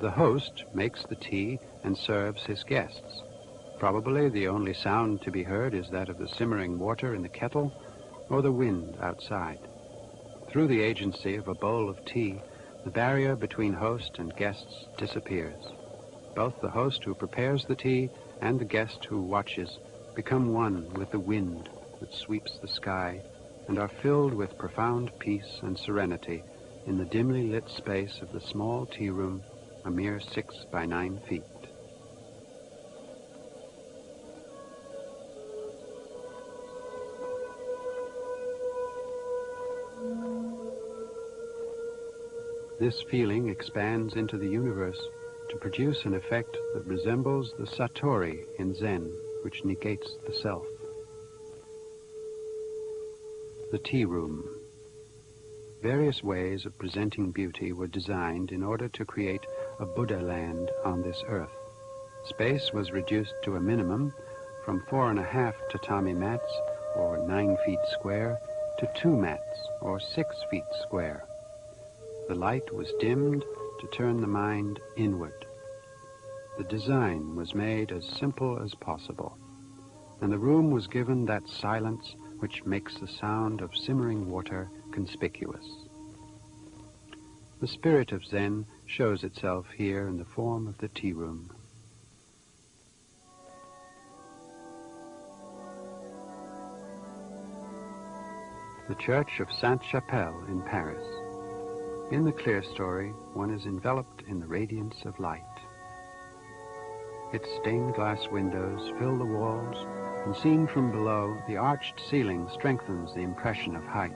The host makes the tea and serves his guests. Probably the only sound to be heard is that of the simmering water in the kettle or the wind outside. Through the agency of a bowl of tea, the barrier between host and guests disappears. Both the host who prepares the tea and the guest who watches become one with the wind that sweeps the sky and are filled with profound peace and serenity in the dimly lit space of the small tea room, a mere 6 by 9 feet. This feeling expands into the universe to produce an effect that resembles the satori in Zen, which negates the self. The tea room. Various ways of presenting beauty were designed in order to create a Buddha land on this earth. Space was reduced to a minimum from 4.5 tatami mats, or 9 feet square, to 2 mats, or 6 feet square. The light was dimmed to turn the mind inward. The design was made as simple as possible, and the room was given that silence which makes the sound of simmering water conspicuous. The spirit of Zen shows itself here in the form of the tea room. The Church of Sainte-Chapelle in Paris. In the clear story, one is enveloped in the radiance of light. Its stained glass windows fill the walls, and seen from below, the arched ceiling strengthens the impression of height.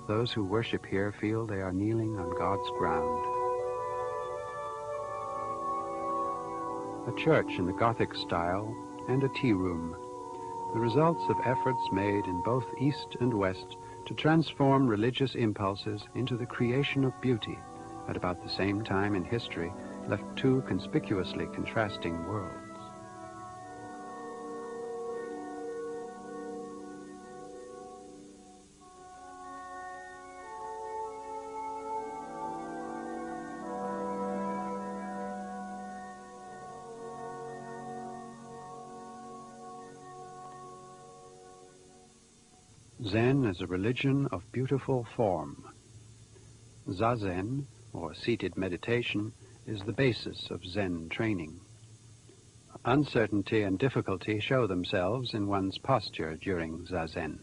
Those who worship here feel they are kneeling on God's ground. A church in the Gothic style and a tea room, the results of efforts made in both East and West to transform religious impulses into the creation of beauty at about the same time in history left two conspicuously contrasting worlds. Zen is a religion of beautiful form. Zazen, or seated meditation, is the basis of Zen training. Uncertainty and difficulty show themselves in one's posture during Zazen.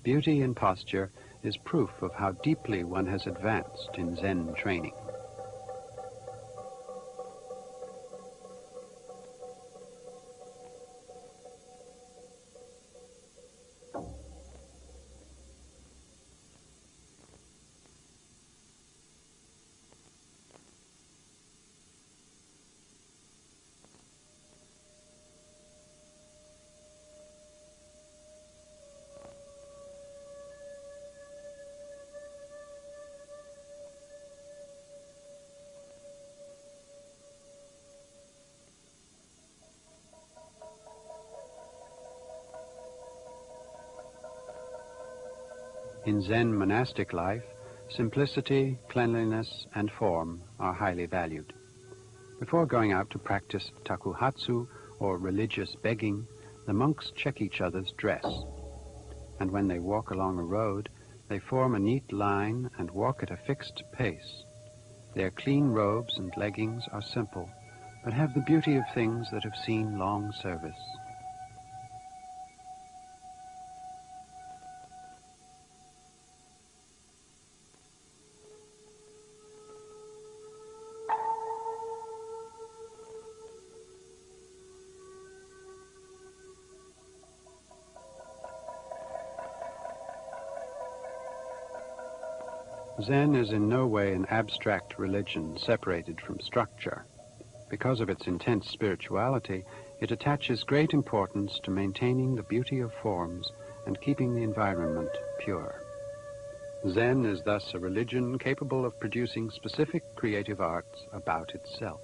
Beauty in posture is proof of how deeply one has advanced in Zen training. In Zen monastic life, simplicity, cleanliness, and form are highly valued. Before going out to practice takuhatsu, or religious begging, the monks check each other's dress. And when they walk along a road, they form a neat line and walk at a fixed pace. Their clean robes and leggings are simple, but have the beauty of things that have seen long service. Zen is in no way an abstract religion separated from structure. Because of its intense spirituality, it attaches great importance to maintaining the beauty of forms and keeping the environment pure. Zen is thus a religion capable of producing specific creative arts about itself.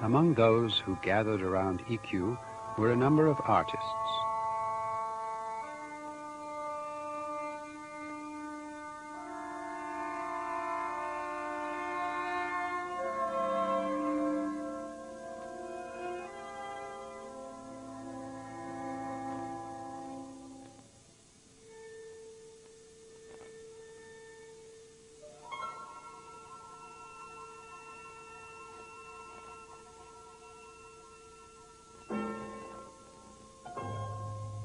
Among those who gathered around Ikkyu were a number of artists.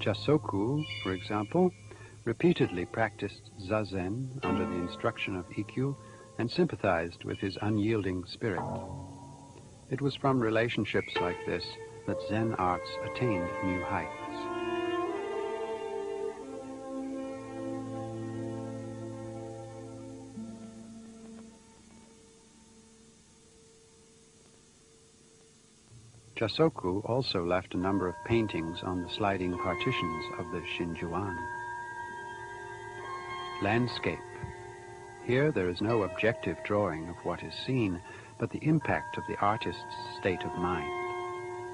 Jasoku, for example, repeatedly practiced zazen under the instruction of Ikkyu and sympathized with his unyielding spirit. It was from relationships like this that Zen arts attained new heights. Jasoku also left a number of paintings on the sliding partitions of the Shinjuan. Landscape. Here there is no objective drawing of what is seen, but the impact of the artist's state of mind.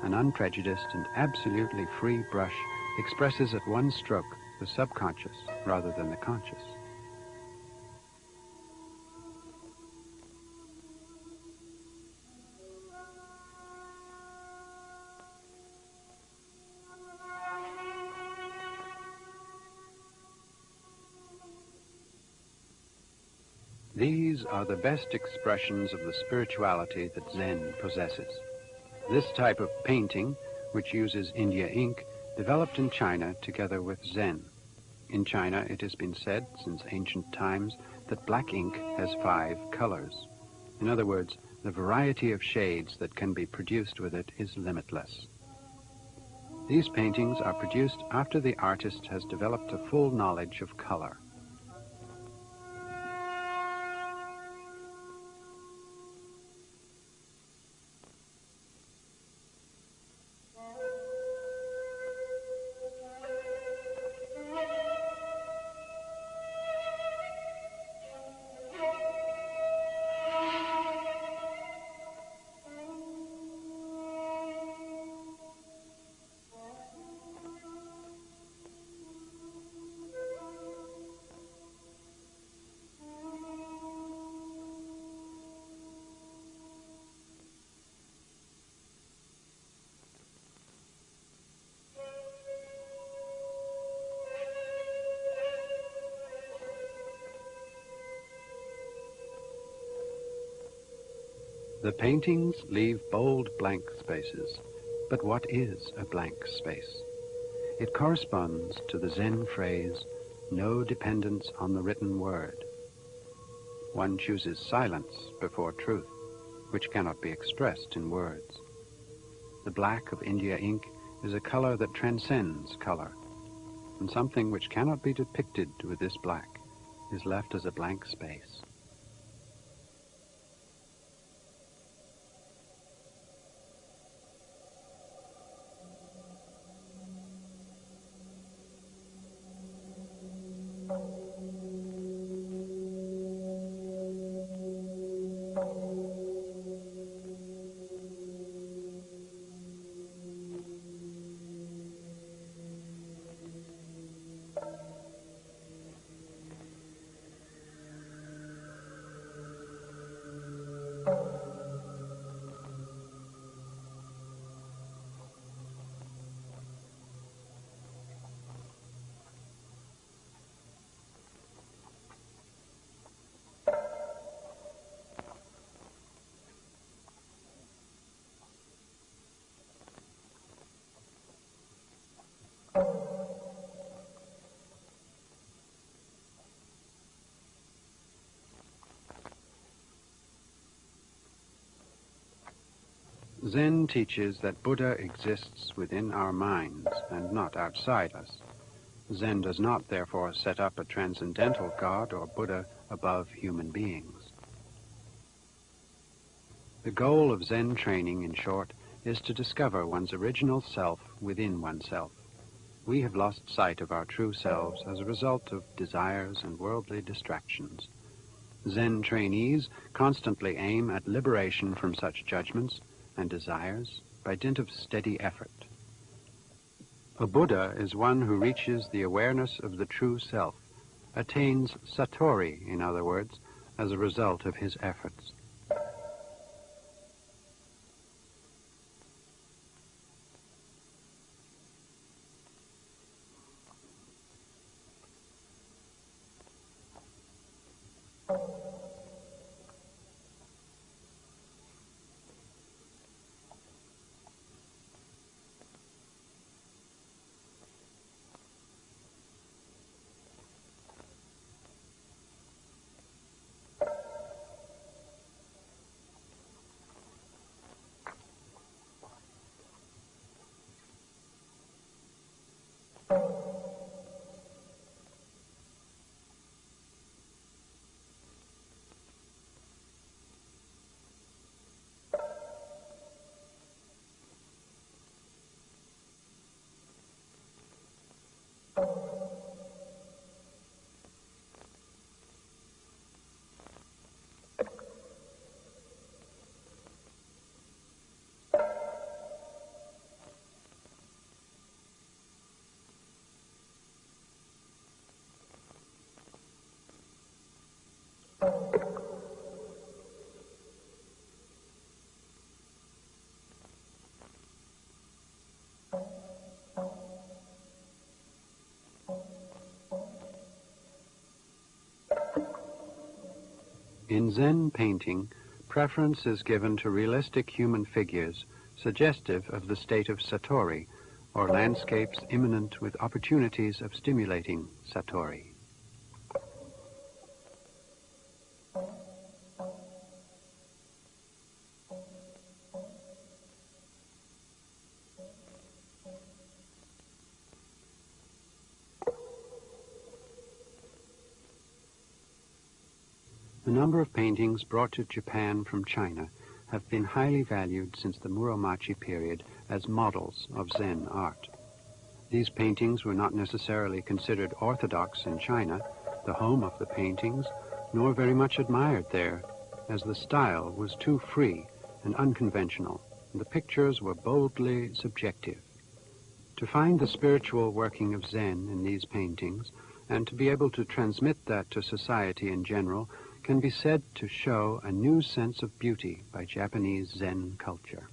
An unprejudiced and absolutely free brush expresses at one stroke the subconscious rather than the conscious. These are the best expressions of the spirituality that Zen possesses. This type of painting, which uses India ink, developed in China together with Zen. In China, it has been said since ancient times that black ink has 5 colors. In other words, the variety of shades that can be produced with it is limitless. These paintings are produced after the artist has developed a full knowledge of color. The paintings leave bold blank spaces, but what is a blank space? It corresponds to the Zen phrase, no dependence on the written word. One chooses silence before truth, which cannot be expressed in words. The black of India ink is a color that transcends color, and something which cannot be depicted with this black is left as a blank space. Zen teaches that Buddha exists within our minds and not outside us. Zen does not, therefore, set up a transcendental God or Buddha above human beings. The goal of Zen training, in short, is to discover one's original self within oneself. We have lost sight of our true selves as a result of desires and worldly distractions. Zen trainees constantly aim at liberation from such judgments and desires by dint of steady effort. A Buddha is one who reaches the awareness of the true self, attains satori, in other words, as a result of his efforts. In Zen painting, preference is given to realistic human figures suggestive of the state of satori, or landscapes imminent with opportunities of stimulating satori. A number of paintings brought to Japan from China have been highly valued since the Muromachi period as models of Zen art. These paintings were not necessarily considered orthodox in China, the home of the paintings, nor very much admired there, as the style was too free and unconventional, and the pictures were boldly subjective. To find the spiritual working of Zen in these paintings, and to be able to transmit that to society in general, can be said to show a new sense of beauty by Japanese Zen culture.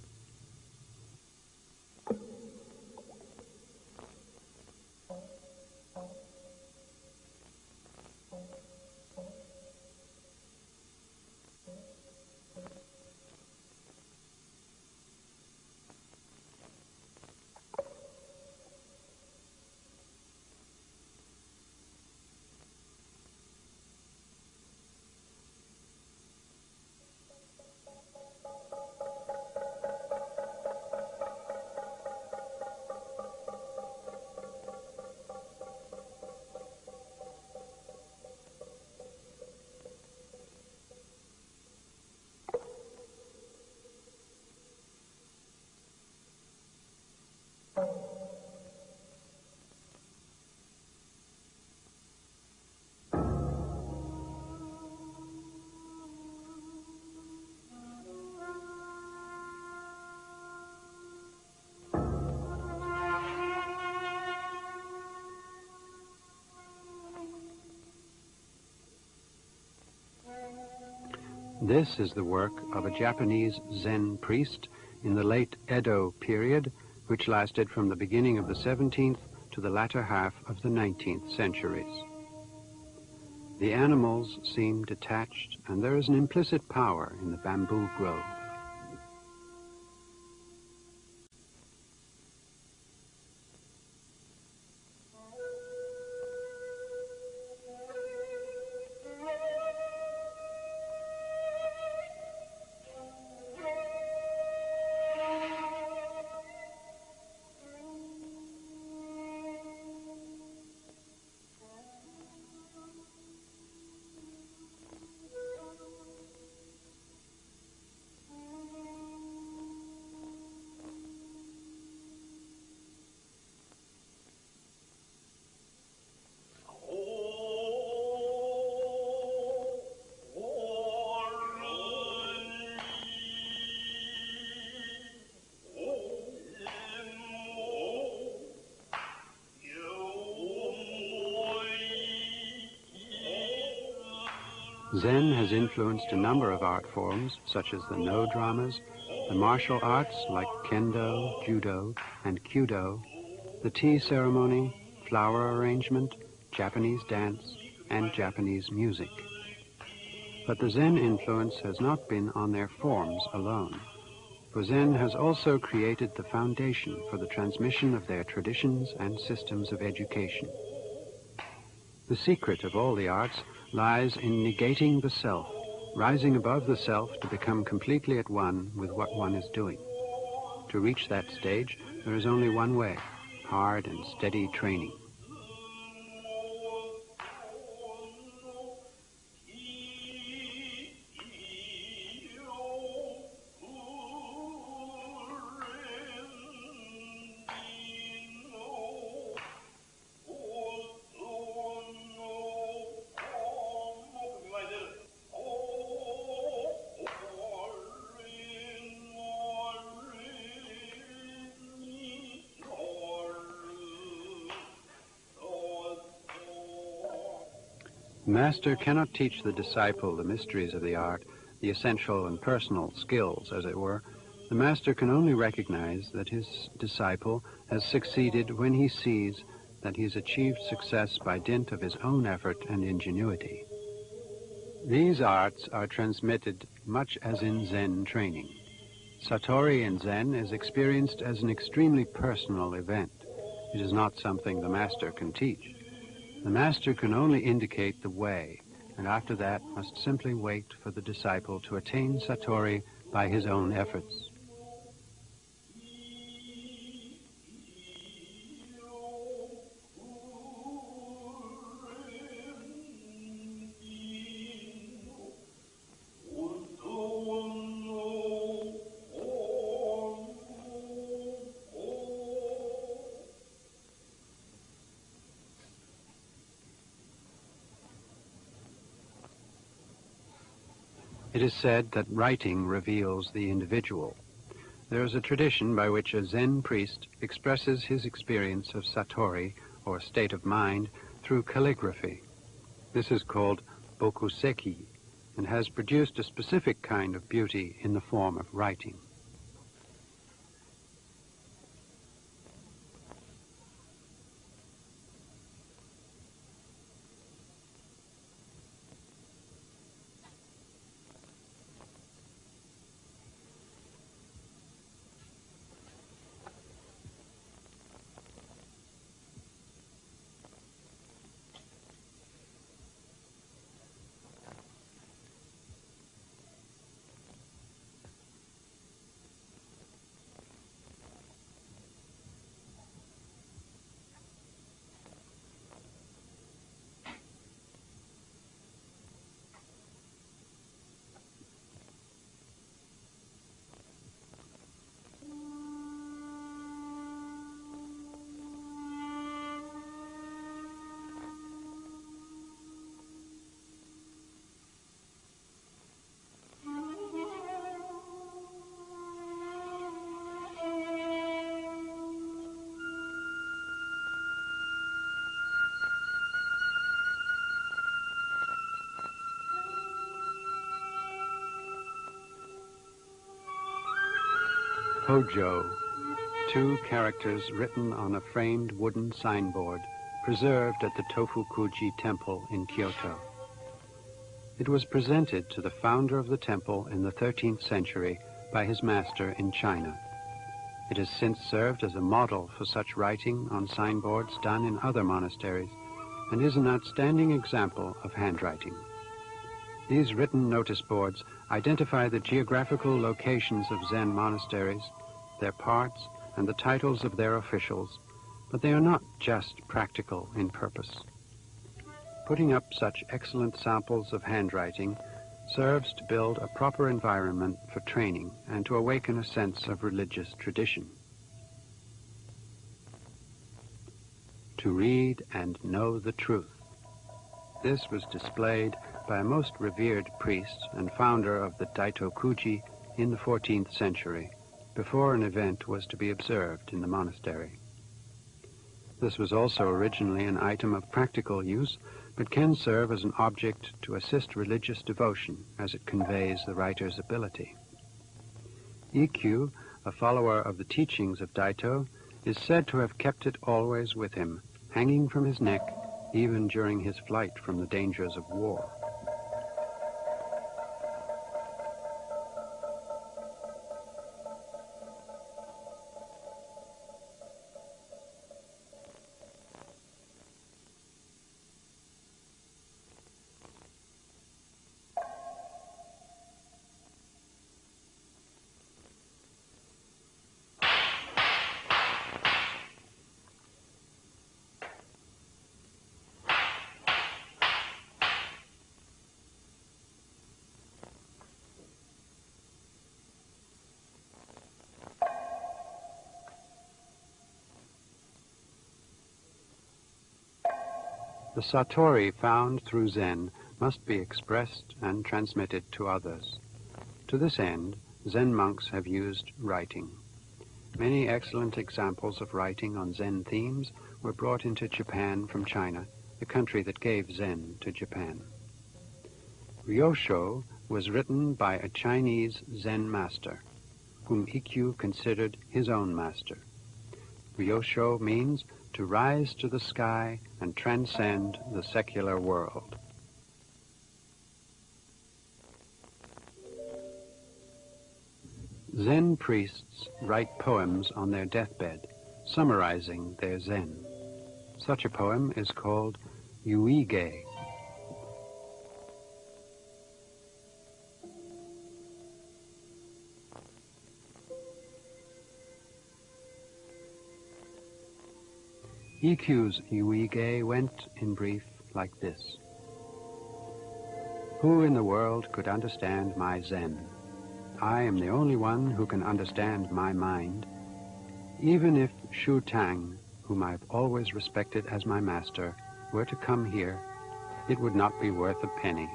This is the work of a Japanese Zen priest in the late Edo period, which lasted from the beginning of the 17th to the latter half of the 19th centuries. The animals seem detached, and there is an implicit power in the bamboo grove. Zen has influenced a number of art forms, such as the No dramas, the martial arts like Kendo, Judo, and Kyudo, the tea ceremony, flower arrangement, Japanese dance, and Japanese music. But the Zen influence has not been on their forms alone, for Zen has also created the foundation for the transmission of their traditions and systems of education. The secret of all the arts lies in negating the self, rising above the self to become completely at one with what one is doing. To reach that stage, there is only one way: hard and steady training. The master cannot teach the disciple the mysteries of the art, the essential and personal skills, as it were. The master can only recognize that his disciple has succeeded when he sees that he has achieved success by dint of his own effort and ingenuity. These arts are transmitted much as in Zen training. Satori in Zen is experienced as an extremely personal event. It is not something the master can teach. The master can only indicate the way, and after that must simply wait for the disciple to attain Satori by his own efforts. It is said that writing reveals the individual. There is a tradition by which a Zen priest expresses his experience of Satori, or state of mind, through calligraphy. This is called bokuseki, and has produced a specific kind of beauty in the form of writing. Hojo, two characters written on a framed wooden signboard preserved at the Tofukuji Temple in Kyoto. It was presented to the founder of the temple in the 13th century by his master in China. It has since served as a model for such writing on signboards done in other monasteries and is an outstanding example of handwriting. These written notice boards identify the geographical locations of Zen monasteries, their parts, and the titles of their officials, but they are not just practical in purpose. Putting up such excellent samples of handwriting serves to build a proper environment for training and to awaken a sense of religious tradition. To read and know the truth. This was displayed by a most revered priest and founder of the Daitokuji in the 14th century, before an event was to be observed in the monastery. This was also originally an item of practical use but can serve as an object to assist religious devotion as it conveys the writer's ability. Ikkyu, a follower of the teachings of Daito, is said to have kept it always with him, hanging from his neck, even during his flight from the dangers of war. The satori found through Zen must be expressed and transmitted to others. To this end, Zen monks have used writing. Many excellent examples of writing on Zen themes were brought into Japan from China, the country that gave Zen to Japan. Ryosho was written by a Chinese Zen master, whom Ikkyu considered his own master. Ryosho means to rise to the sky and transcend the secular world. Zen priests write poems on their deathbed, summarizing their Zen. Such a poem is called yuige. Ikkyu's yuige went, in brief, like this. Who in the world could understand my Zen? I am the only one who can understand my mind. Even if Shu Tang, whom I've always respected as my master, were to come here, it would not be worth a penny.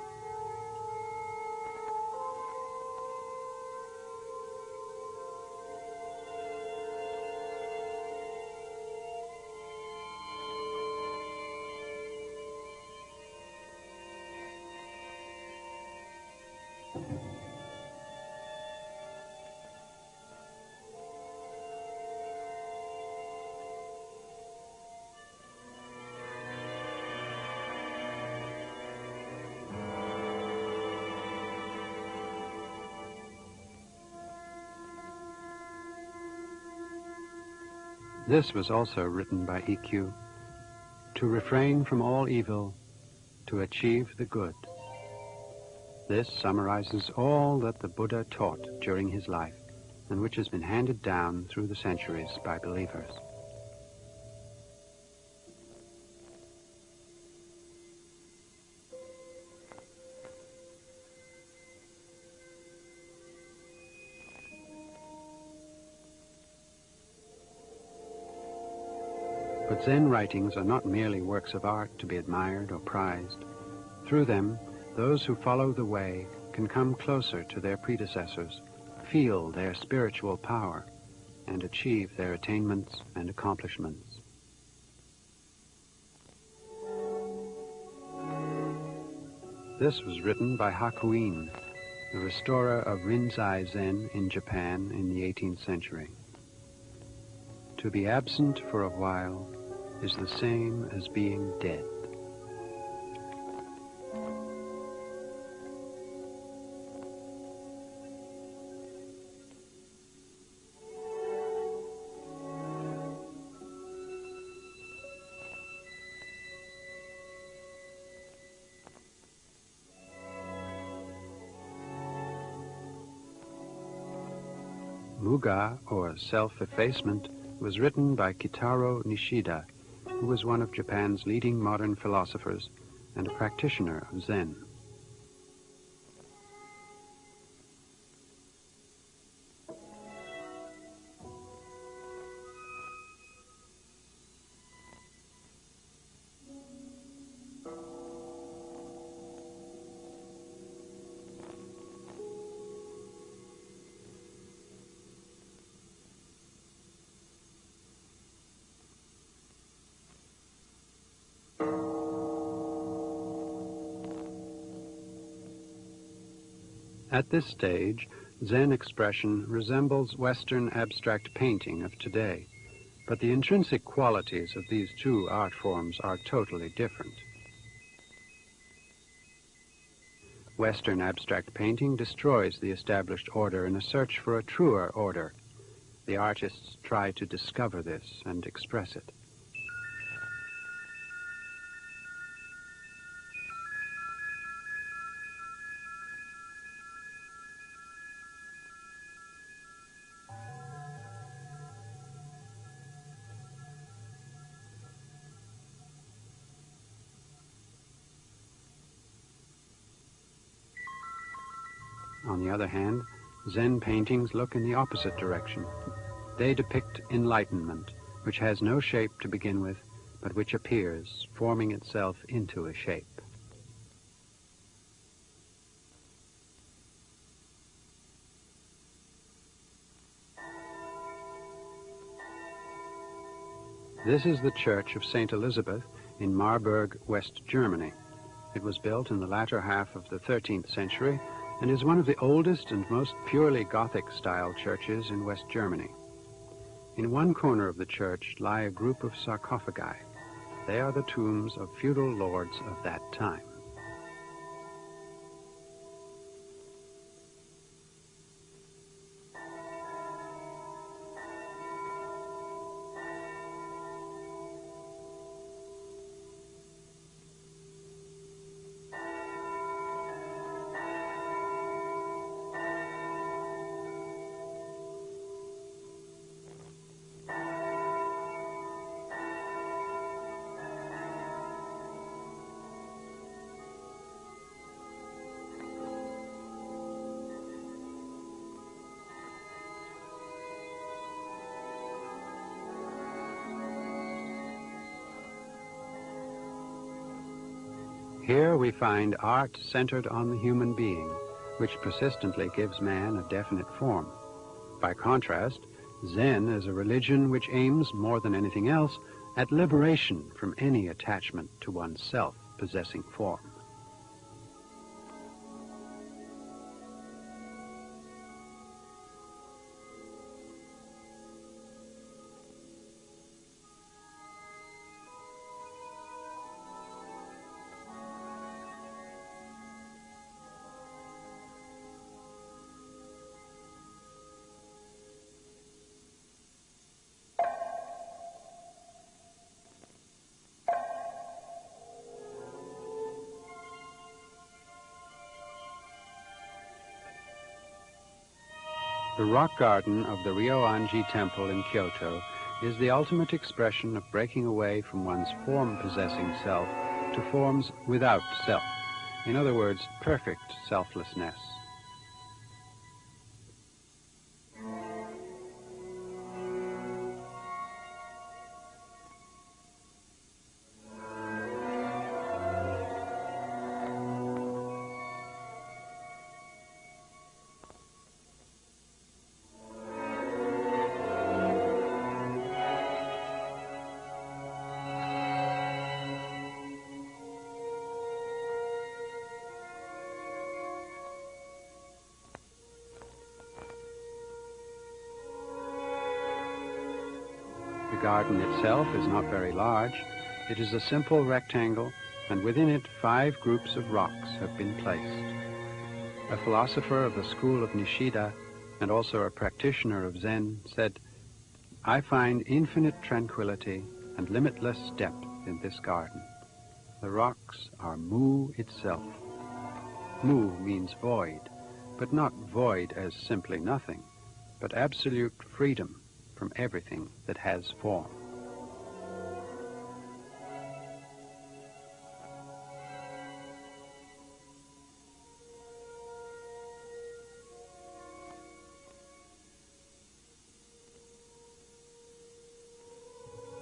This was also written by Ikkyu, to refrain from all evil, to achieve the good. This summarizes all that the Buddha taught during his life, and which has been handed down through the centuries by believers. But Zen writings are not merely works of art to be admired or prized. Through them, those who follow the way can come closer to their predecessors, feel their spiritual power, and achieve their attainments and accomplishments. This was written by Hakuin, the restorer of Rinzai Zen in Japan in the 18th century. To be absent for a while is the same as being dead. Muga, or self-effacement, was written by Kitaro Nishida, who was one of Japan's leading modern philosophers and a practitioner of Zen. At this stage, Zen expression resembles Western abstract painting of today, but the intrinsic qualities of these two art forms are totally different. Western abstract painting destroys the established order in a search for a truer order. The artists try to discover this and express it. On the other hand, Zen paintings look in the opposite direction. They depict enlightenment, which has no shape to begin with, but which appears, forming itself into a shape. This is the Church of St. Elizabeth in Marburg, West Germany. It was built in the latter half of the 13th century and is one of the oldest and most purely Gothic-style churches in West Germany. In one corner of the church lie a group of sarcophagi. They are the tombs of feudal lords of that time. Here we find art centered on the human being, which persistently gives man a definite form. By contrast, Zen is a religion which aims, more than anything else, at liberation from any attachment to oneself possessing form. The rock garden of the Ryoanji Temple in Kyoto is the ultimate expression of breaking away from one's form-possessing self to forms without self. In other words, perfect selflessness. The garden itself is not very large. It is a simple rectangle, and within it 5 groups of rocks have been placed. A philosopher of the school of Nishida, and also a practitioner of Zen, said, "I find infinite tranquility and limitless depth in this garden. The rocks are Mu itself." Mu means void, but not void as simply nothing, but absolute freedom from everything that has form.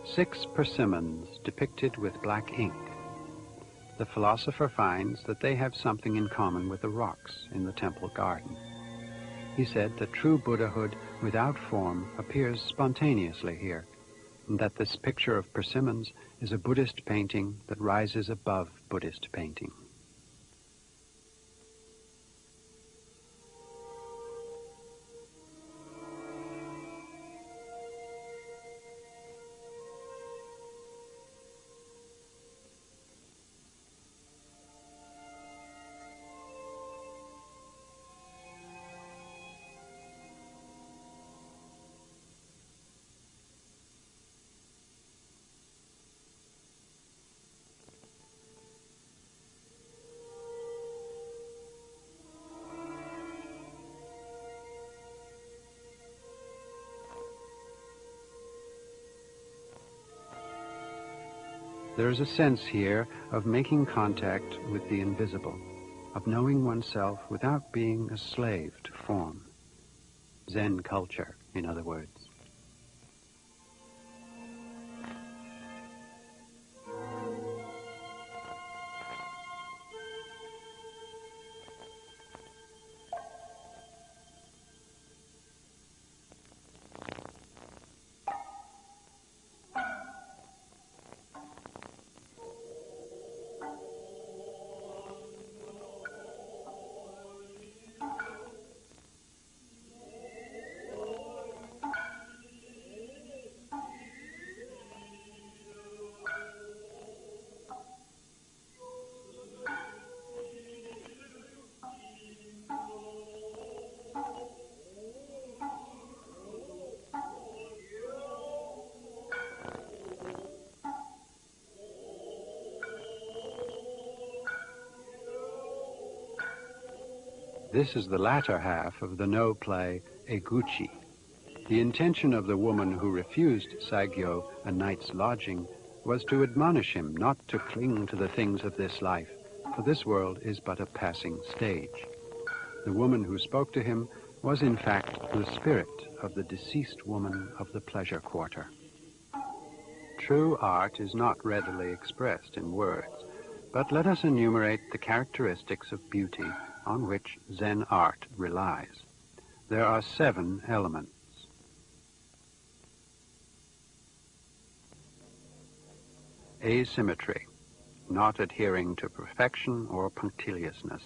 Six persimmons depicted with black ink. The philosopher finds that they have something in common with the rocks in the temple garden. He said that true Buddhahood without form appears spontaneously here, and that this picture of persimmons is a Buddhist painting that rises above Buddhist painting. There is a sense here of making contact with the invisible, of knowing oneself without being a slave to form. Zen culture, in other words. This is the latter half of the no play Eguchi. The intention of the woman who refused Saigyo a night's lodging was to admonish him not to cling to the things of this life, for this world is but a passing stage. The woman who spoke to him was in fact the spirit of the deceased woman of the pleasure quarter. True art is not readily expressed in words, but let us enumerate the characteristics of beauty on which Zen art relies. There are 7 elements. Asymmetry, not adhering to perfection or punctiliousness.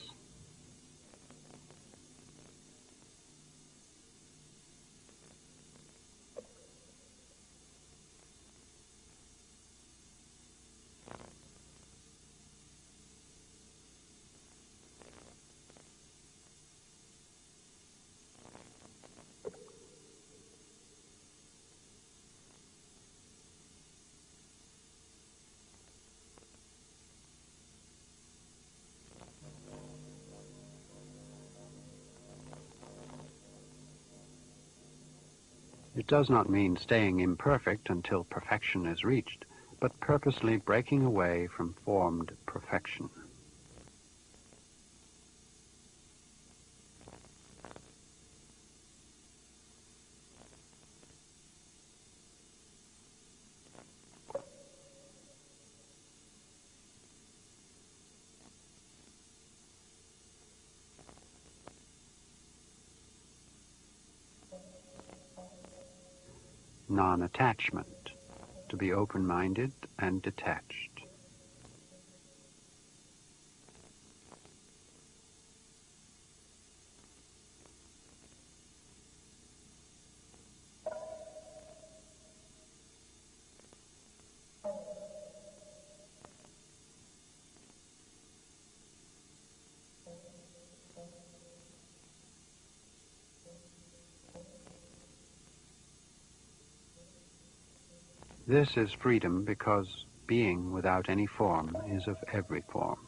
It does not mean staying imperfect until perfection is reached, but purposely breaking away from formed perfection. Non-attachment, to be open-minded and detached. This is freedom because being without any form is of every form.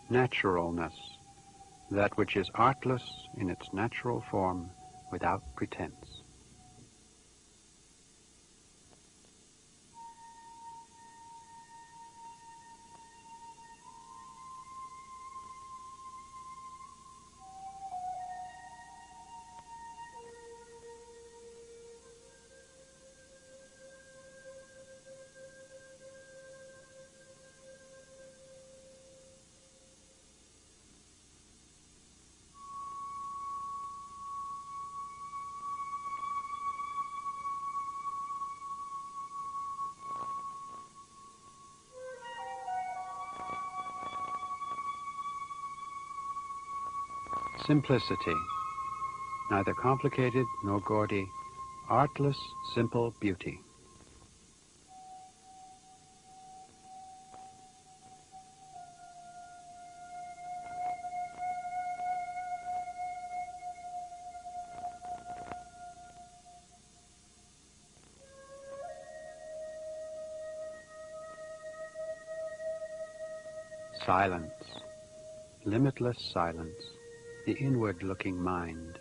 Naturalness, that which is artless in its natural form without pretense. Simplicity, neither complicated nor gaudy, artless, simple beauty. Silence, limitless silence, the inward-looking mind.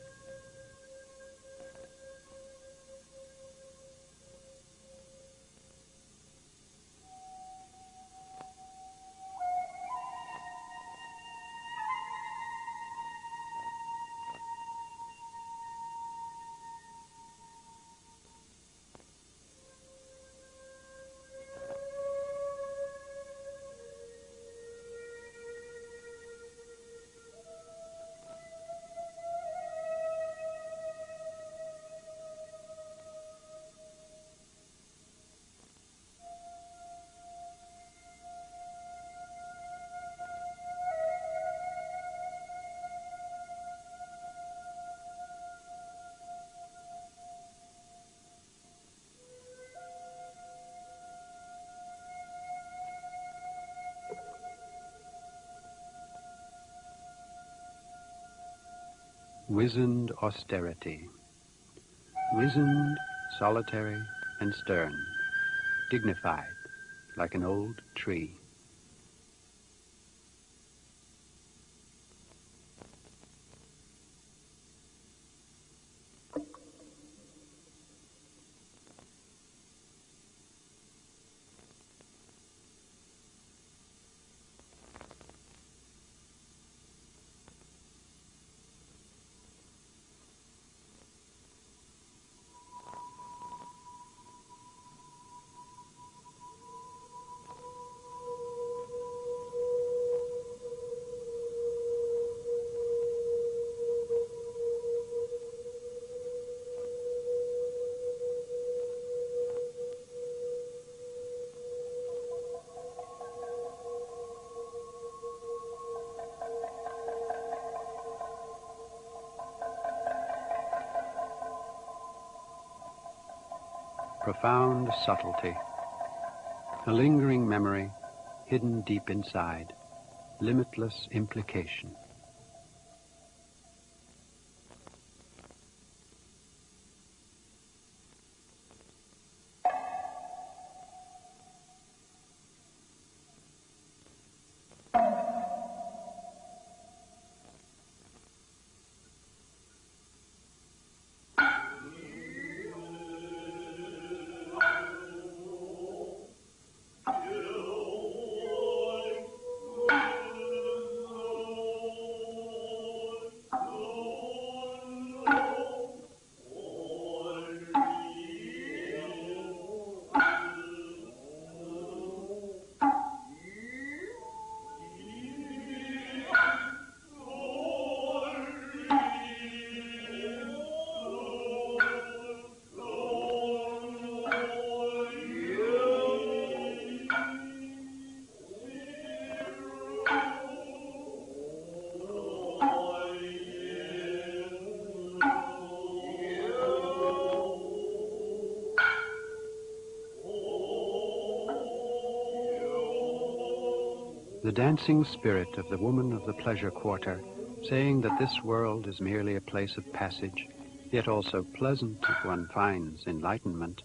Wizened austerity. Wizened, solitary, and stern, dignified, like an old tree. Profound subtlety, a lingering memory hidden deep inside, limitless implication. The dancing spirit of the woman of the pleasure quarter, saying that this world is merely a place of passage, yet also pleasant if one finds enlightenment,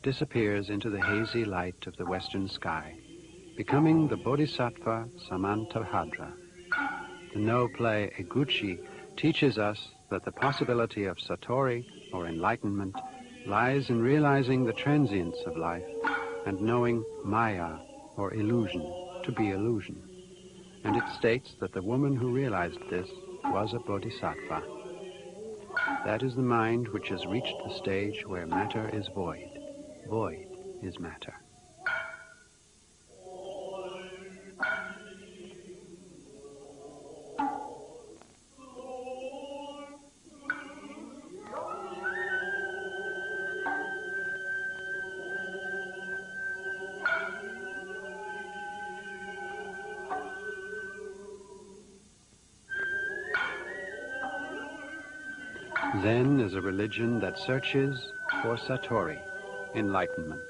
disappears into the hazy light of the western sky, becoming the Bodhisattva Samantabhadra. The no play Eguchi teaches us that the possibility of satori, or enlightenment, lies in realizing the transience of life and knowing maya, or illusion, to be illusion. And it states that the woman who realized this was a bodhisattva. That is the mind which has reached the stage where matter is void. Void is matter. Zen is a religion that searches for Satori, enlightenment.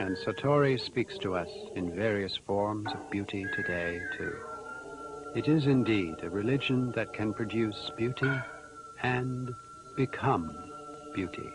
And Satori speaks to us in various forms of beauty today, too. It is indeed a religion that can produce beauty and become beauty.